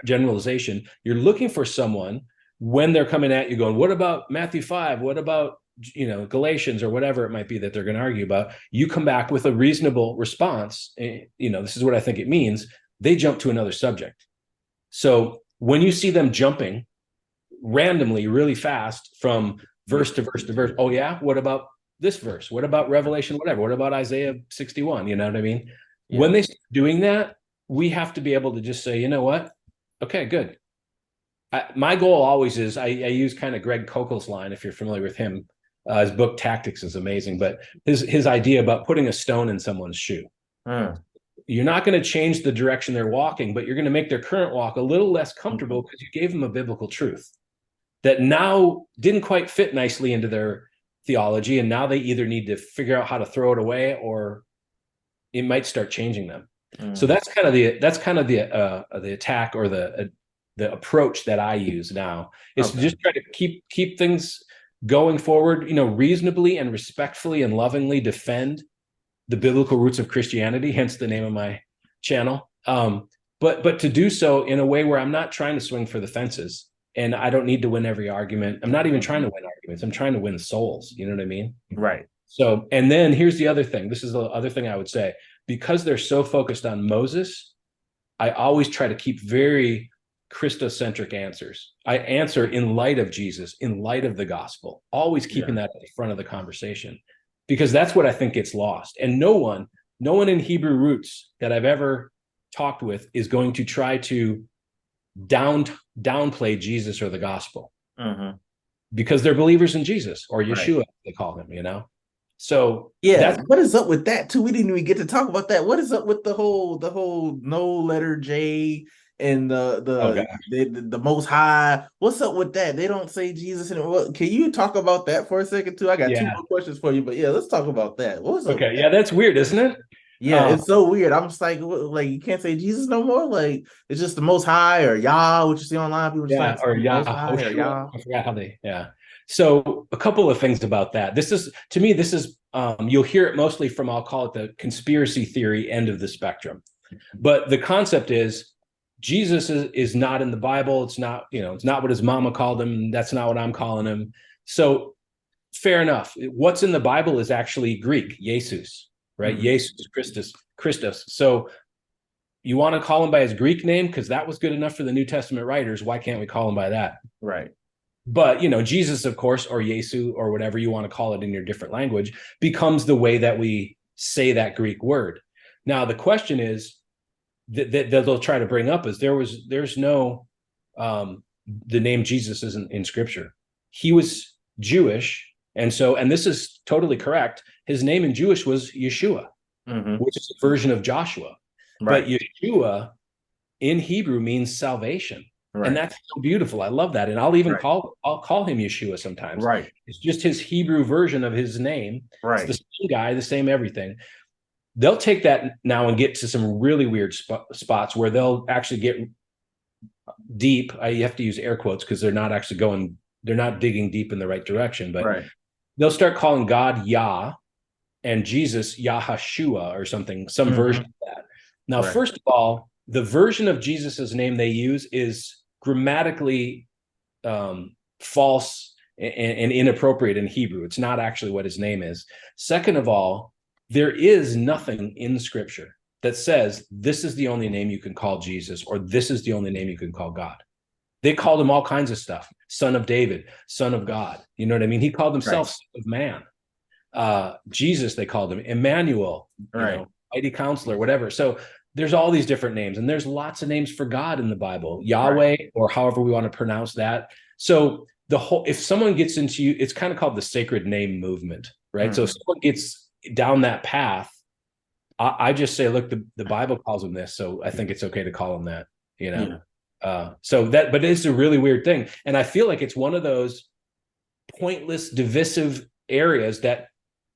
generalization, you're looking for someone when they're coming at you going, what about Matthew 5? What about Galatians or whatever it might be that they're going to argue about? You come back with a reasonable response. This is what I think it means. They jump to another subject. So when you see them jumping randomly really fast from verse to verse to verse, oh yeah, what about this verse? What about Revelation, whatever? What about Isaiah 61? You know what I mean? Yeah. When they start doing that, we have to be able to just say, you know what? Okay, good. My goal always is, I use kind of Greg Kouk's line, if you're familiar with him. His book Tactics is amazing, but his idea about putting a stone in someone's shoe. You're not going to change the direction they're walking, but you're going to make their current walk a little less comfortable because you gave them a biblical truth that now didn't quite fit nicely into their theology, and now they either need to figure out how to throw it away or it might start changing them. So that's kind of the attack or the approach that I use now is to just try to keep things going forward, reasonably and respectfully and lovingly defend the biblical roots of Christianity, hence the name of my channel. But to do so in a way where I'm not trying to swing for the fences, and I don't need to win every argument. I'm not even trying to win arguments. I'm trying to win souls. You know what I mean? Right. So, and then here's the other thing. This is the other thing I would say. Because they're so focused on Moses, I always try to keep very Christocentric answers. I answer in light of Jesus, in light of the gospel, always keeping that at the front of the conversation, because that's what I think gets lost. And no one in Hebrew roots that I've ever talked with is going to try to downplay Jesus or the gospel, because they're believers in Jesus or Yeshua, they call him, So what is up with that too? We didn't even get to talk about that. What is up with the whole no letter J and the Most High? What's up with that? They don't say Jesus. Can you talk about that for a second too? I got two more questions for you, but let's talk about that. What's up? Okay, that's weird, isn't it? Yeah, it's so weird. I'm just like you can't say Jesus no more. Like it's just the Most High or Yah, what you see online. People just or Yah, I forgot how they. So a couple of things about that. This is you'll hear it mostly from, I'll call it the conspiracy theory end of the spectrum. But the concept is Jesus is not in the Bible. It's not, it's not what his mama called him. That's not what I'm calling him. So fair enough. What's in the Bible is actually Greek, Jesus, right? Jesus Christus. So you want to call him by his Greek name because that was good enough for the New Testament writers. Why can't we call him by that? Right. But, Jesus, of course, or Yesu, or whatever you want to call it in your different language, becomes the way that we say that Greek word. Now, the question is that they'll try to bring up is there's no, the name Jesus isn't in Scripture. He was Jewish. And this is totally correct. His name in Jewish was Yeshua, which is a version of Joshua. Right. But Yeshua in Hebrew means salvation. Right. And that's so beautiful. I love that. And I'll even call him Yeshua sometimes. Right. It's just his Hebrew version of his name. Right. It's the same guy, the same everything. They'll take that now and get to some really weird spots where they'll actually get deep. You have to use air quotes because they're not digging deep in the right direction, but they'll start calling God Yah and Jesus Yahashua or something, some version of that. Now, first of all, the version of Jesus's name they use is grammatically false and inappropriate in Hebrew. It's not actually what his name is. Second of all, there is nothing in Scripture that says this is the only name you can call Jesus or this is the only name you can call God. They called him all kinds of stuff. Son of David, Son of God. You know what I mean? He called himself Son of Man. Jesus, they called him Emmanuel, Mighty Counselor, whatever. So there's all these different names, and there's lots of names for God in the Bible, Yahweh, or however we want to pronounce that. So if someone gets into you, it's kind of called the sacred name movement, right? So if someone gets down that path, I just say, look, the Bible calls him this, so I think it's okay to call him that, you know. Yeah. But it's a really weird thing, and I feel like it's one of those pointless, divisive areas that,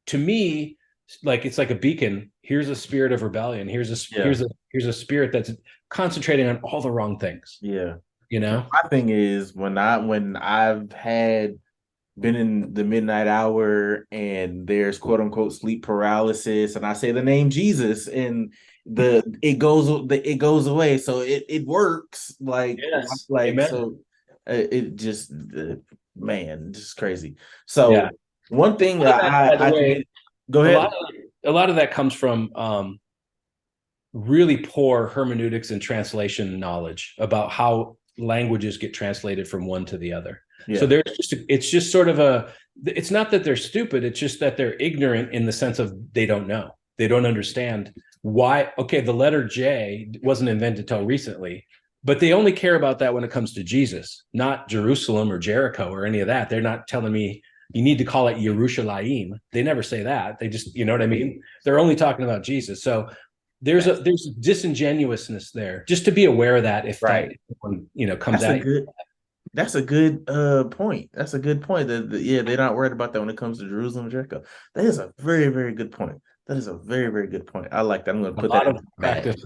to me, like it's like a beacon. Here's a spirit of rebellion. Here's a spirit that's concentrating on all the wrong things. Yeah, you know. My thing is when I've had been in the midnight hour and there's quote unquote sleep paralysis, and I say the name Jesus and it goes away. So it works. Like, yes. like Amen. So it just man, just crazy. So one thing that I go ahead. A lot of that comes from really poor hermeneutics and translation knowledge about how languages get translated from one to the other. So it's just sort of it's not that they're stupid, it's just that they're ignorant in the sense of they don't know. They don't understand why. Okay, the letter J wasn't invented till recently, but they only care about that when it comes to Jesus, not Jerusalem or Jericho or any of that. They're not telling me you need to call it Yerushalayim. They never say that. They just, you know what I mean? They're only talking about Jesus. So there's a disingenuousness there. Just to be aware of that if that comes out. That's a good point. That's a good point. They're not worried about that when it comes to Jerusalem and Jericho. That is a very, very good point. That is a very, very good point. I like that. I'm going to put that into my bag.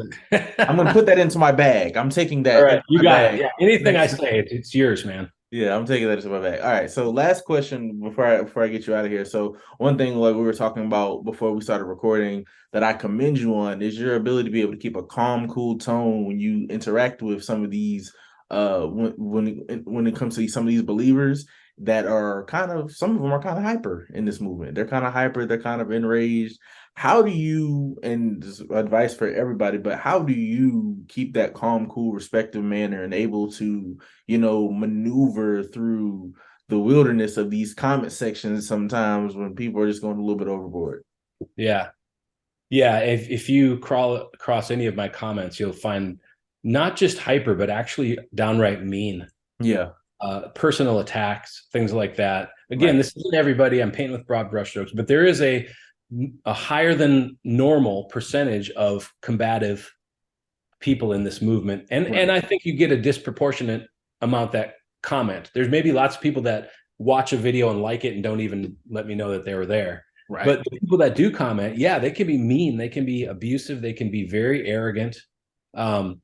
I'm going to put that into my bag. I'm taking that. All right, you got it. Yeah, anything I say, it's yours, man. Yeah, I'm taking that into my bag. All right. So last question before I get you out of here. So one thing like we were talking about before we started recording that I commend you on is your ability to be able to keep a calm, cool tone when you interact with some of these when it comes to some of these believers that are some of them are kind of hyper in this movement. They're kind of hyper, they're kind of enraged. How do you, and this is advice for everybody, but how do you keep that calm, cool, respectful manner and able to, maneuver through the wilderness of these comment sections sometimes when people are just going a little bit overboard? Yeah. If you crawl across any of my comments, you'll find not just hyper, but actually downright mean. Yeah. Personal attacks, things like that. Again, This isn't everybody. I'm painting with broad brushstrokes, but there is a higher than normal percentage of combative people in this movement. And I think you get a disproportionate amount that comment. There's maybe lots of people that watch a video and like it and don't even let me know that they were there. Right. But the people that do comment, they can be mean. They can be abusive. They can be very arrogant. And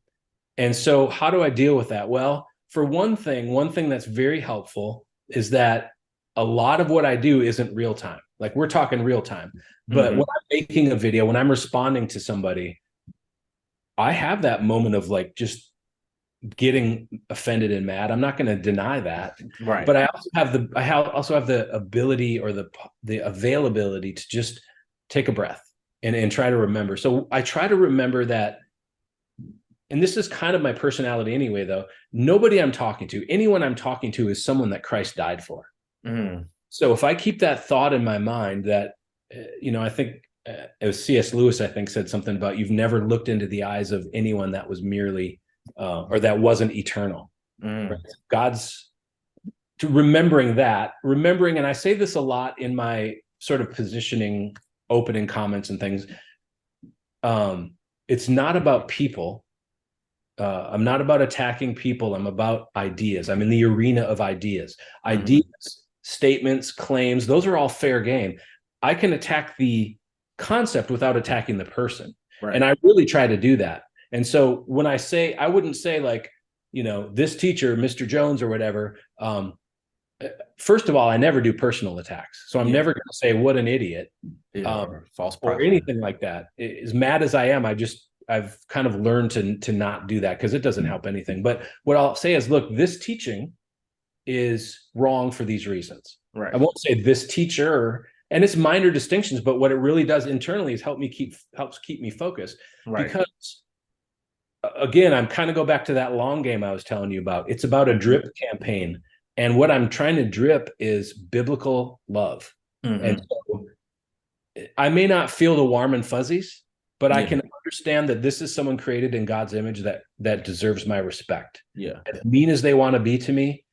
so how do I deal with that? Well, for one thing that's very helpful is that a lot of what I do isn't real time. Like we're talking real time. But when I'm making a video, when I'm responding to somebody, I have that moment of like just getting offended and mad. I'm not going to deny that. Right. But I also have the ability or the availability to just take a breath and try to remember. So I try to remember that. And this is kind of my personality anyway, though. Nobody I'm talking to, anyone I'm talking to is someone that Christ died for. So if I keep that thought in my mind that, I think it was C.S. Lewis, I think, said something about you've never looked into the eyes of anyone that was merely, or that wasn't eternal. Right? God's remembering, and I say this a lot in my sort of positioning, opening comments and things. It's not about people. I'm not about attacking people. I'm about ideas. I'm in the arena of ideas. Ideas, statements, claims, those are all fair game. I can attack the concept without attacking the person. Right. And I really try to do that. And so when I say, I wouldn't say like, this teacher, Mr. Jones or whatever. First of all, I never do personal attacks. So I'm never going to say, what an idiot, false or anything like that. As mad as I am, I've kind of learned to not do that because it doesn't help anything. But what I'll say is, look, this teaching is wrong for these reasons. Right. I won't say this teacher, and it's minor distinctions, but what it really does internally is helps keep me focused. Right. Because again, I'm kind of go back to that long game I was telling you about. It's about a drip campaign. And what I'm trying to drip is biblical love. And so I may not feel the warm and fuzzies, but I can understand that this is someone created in God's image that deserves my respect. Yeah. As mean as they want to be to me,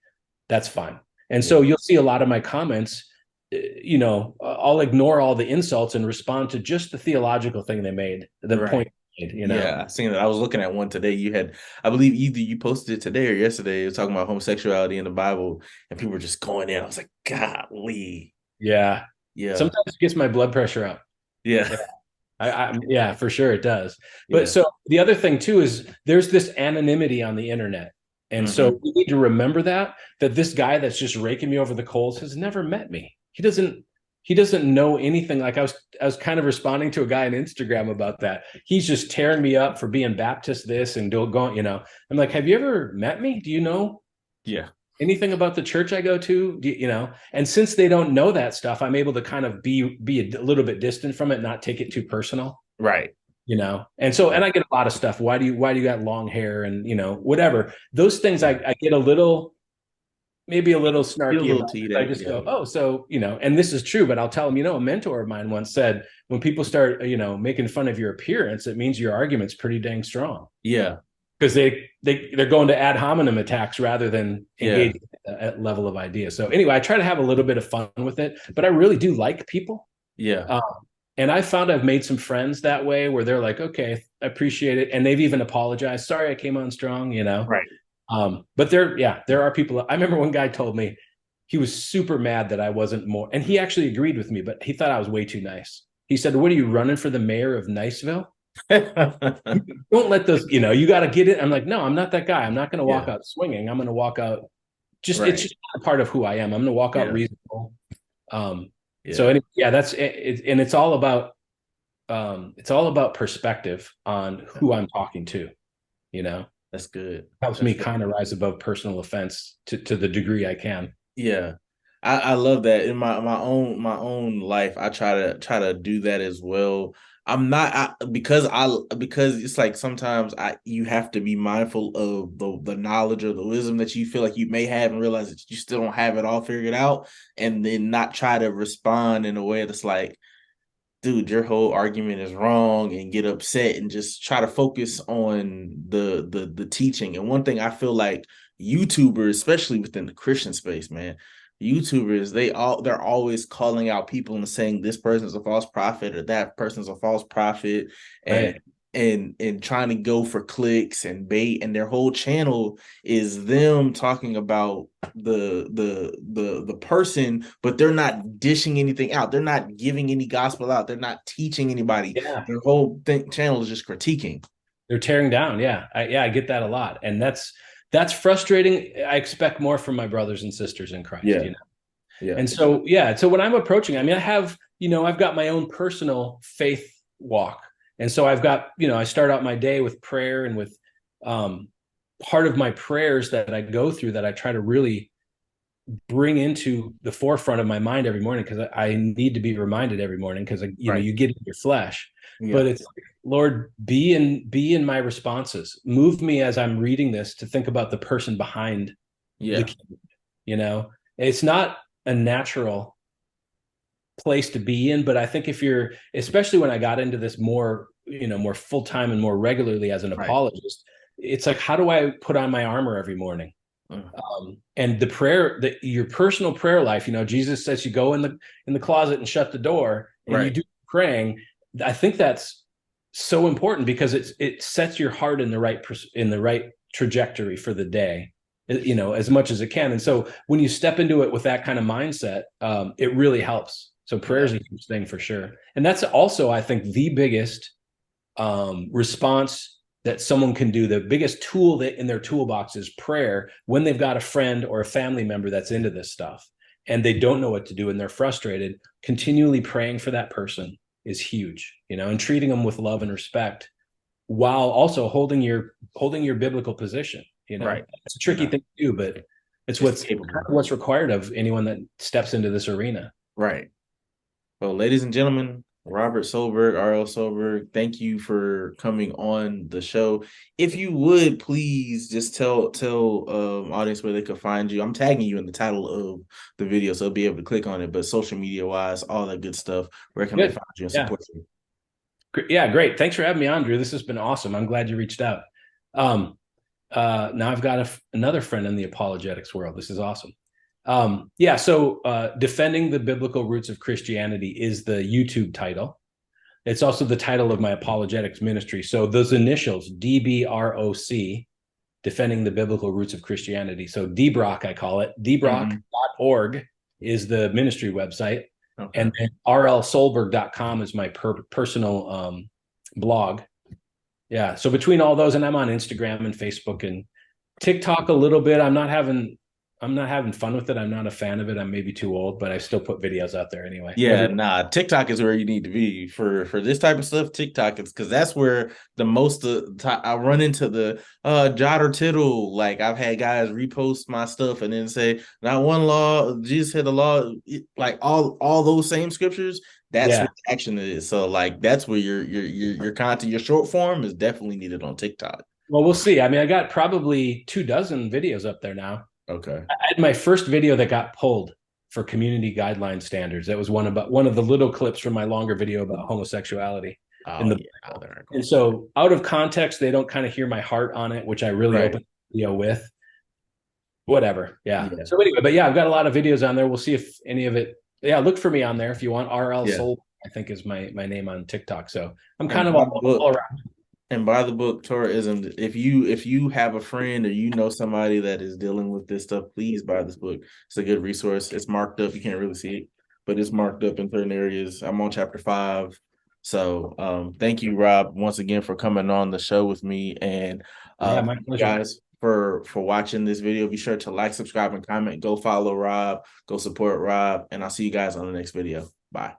that's fine. And so you'll see a lot of my comments I'll ignore all the insults and respond to just the theological thing they made, the Right. point made, Yeah, I seen that. I was looking at one today. You had, I believe, either you posted it today or yesterday. It was talking about homosexuality in the Bible, and people were just going in. I was like, golly. Yeah. Yeah. Sometimes it gets my blood pressure up. Yeah. Yeah. Yeah, for sure it does. But Yeah. so the other thing too is there's this anonymity on the internet. And so Hmm. we need to remember that this guy that's just raking me over the coals has never met me. He doesn't know anything. Like I was kind of responding to a guy on Instagram about that. He's just tearing me up for being Baptist this and going, I'm like, have you ever met me? Do you know Yeah. anything about the church I go to? And since they don't know that stuff, I'm able to kind of be a little bit distant from it, not take it too personal. Right. And so, and I get a lot of stuff. Why do you got long hair and whatever those things I get maybe a little Feel a snarky little about it. I teed. just Yeah. go, oh, so and this is true, but I'll tell them, a mentor of mine once said, when people start making fun of your appearance, it means your argument's pretty dang strong, Yeah. because they're going to ad hominem attacks rather than Yeah. engage at level of ideas. So anyway, I try to have a little bit of fun with it, but I really do like people. Yeah. Um, and I found I've made some friends that way where they're like, okay, I appreciate it. And they've even apologized. Sorry, I came on strong. Right. But there are people. I remember one guy told me he was super mad that I wasn't more, and he actually agreed with me, but he thought I was way too nice. He said, what are you, running for the mayor of Niceville? Don't let those, you got to get it. I'm like, no, I'm not that guy. I'm not going to walk Yeah. out swinging. I'm going to walk out. It's Right. just a part of who I am. I'm going to walk out Yeah. reasonable. So Yeah. anyway, yeah, that's it. And it's all about perspective on who I'm talking to, you know, That's good. helps That's me good. kind of rise above personal offense to the degree I can. Yeah. I love that in my own life. I try to do that as well. I'm not because it's like sometimes you have to be mindful of the knowledge or the wisdom that you feel like you may have and realize that you still don't have it all figured out, and then not try to respond in a way that's like, dude, your whole argument is wrong, and get upset and just try to focus on the teaching. And one thing I feel like YouTubers, especially within the Christian space, man, YouTubers, they're always calling out people and saying this person's a false prophet or that person's a false prophet, and Right. and trying to go for clicks and bait, and their whole channel is them talking about the person, but they're not dishing anything out. They're not giving any gospel out. They're not teaching anybody. Yeah. Their whole channel is just critiquing. They're tearing down. Yeah. I get that a lot. And that's frustrating. I expect more from my brothers and sisters in Christ, Yeah, yeah, And so, yeah. So when I'm approaching, I mean, I've got my own personal faith walk. And so I start out my day with prayer and with um, part of my prayers that I go through that I try to really bring into the forefront of my mind every morning, because I need to be reminded every morning, because right, you get in your flesh. yeah, But it's like, Lord, be in my responses. Move me as I'm reading this to think about the person behind the yeah, key. It's not a natural place to be in, but I think if you're, especially when I got into this more full-time and more regularly as an right, apologist, it's like, how do I put on my armor every morning? mm, And the prayer, your personal prayer life, Jesus says you go in the closet and shut the door and you right, do praying. I think that's so important, because it sets your heart in the right trajectory for the day, as much as it can. And so when you step into it with that kind of mindset, it really helps. So prayer yeah, is a huge thing for sure. And that's also, I think, the biggest response that someone can do. The biggest tool that in their toolbox is prayer, when they've got a friend or a family member that's into this stuff and they don't know what to do and they're frustrated. Continually praying for that person is huge, and treating them with love and respect, while also holding your biblical position. right. It's a tricky No, thing to do, but it's it's kind capable. of what's required of anyone that steps into this arena. Right. Well, ladies and gentlemen, Robert Solberg, R.L. Solberg, thank you for coming on the show. If you would please just tell audience where they could find you. I'm tagging you in the title of the video, so they'll be able to click on it. But social media wise, all that good stuff, where can they Good. find you and Yeah. support you? Yeah, great. Thanks for having me on, Drew. This has been awesome. I'm glad you reached out. Now I've got another friend in the apologetics world. This is awesome. Yeah, so Defending the Biblical Roots of Christianity is the YouTube title. It's also the title of my apologetics ministry. So those initials, DBROC, Defending the Biblical Roots of Christianity. So DBROC, I call it. DBROC.org is the ministry website. Okay. And then rlsolberg.com is my personal blog. Yeah. So between all those, and I'm on Instagram and Facebook and TikTok a little bit. I'm not having fun with it. I'm not a fan of it. I'm maybe too old, but I still put videos out there anyway. Yeah, nah, TikTok is where you need to be for this type of stuff. TikTok is because that's where the most I run into the jot or tittle. Like I've had guys repost my stuff and then say, not one law, Jesus had the law, like all those same scriptures. That's what the action is. So like that's where your content, your short form is definitely needed on TikTok. Well, we'll see. I mean, I got probably 24 videos up there now. Okay. I had my first video that got pulled for community guideline standards. That was one of the little clips from my longer video about homosexuality. And so out of context, they don't kind of hear my heart on it, which I really open the video with. Whatever. Yeah. So anyway, but yeah, I've got a lot of videos on there. We'll see if any of it. Yeah, look for me on there if you want. RL Soul, I think is my name on TikTok. So I'm kind of all around. And buy the book Torahism. If you have a friend or you know somebody that is dealing with this stuff, please buy this book. It's a good resource. It's marked up. You can't really see it, but it's marked up in certain areas. I'm on chapter 5. So thank you, Rob, once again for coming on the show with me. And my pleasure. Guys for watching this video. Be sure to like, subscribe, and comment. Go follow Rob. Go support Rob. And I'll see you guys on the next video. Bye.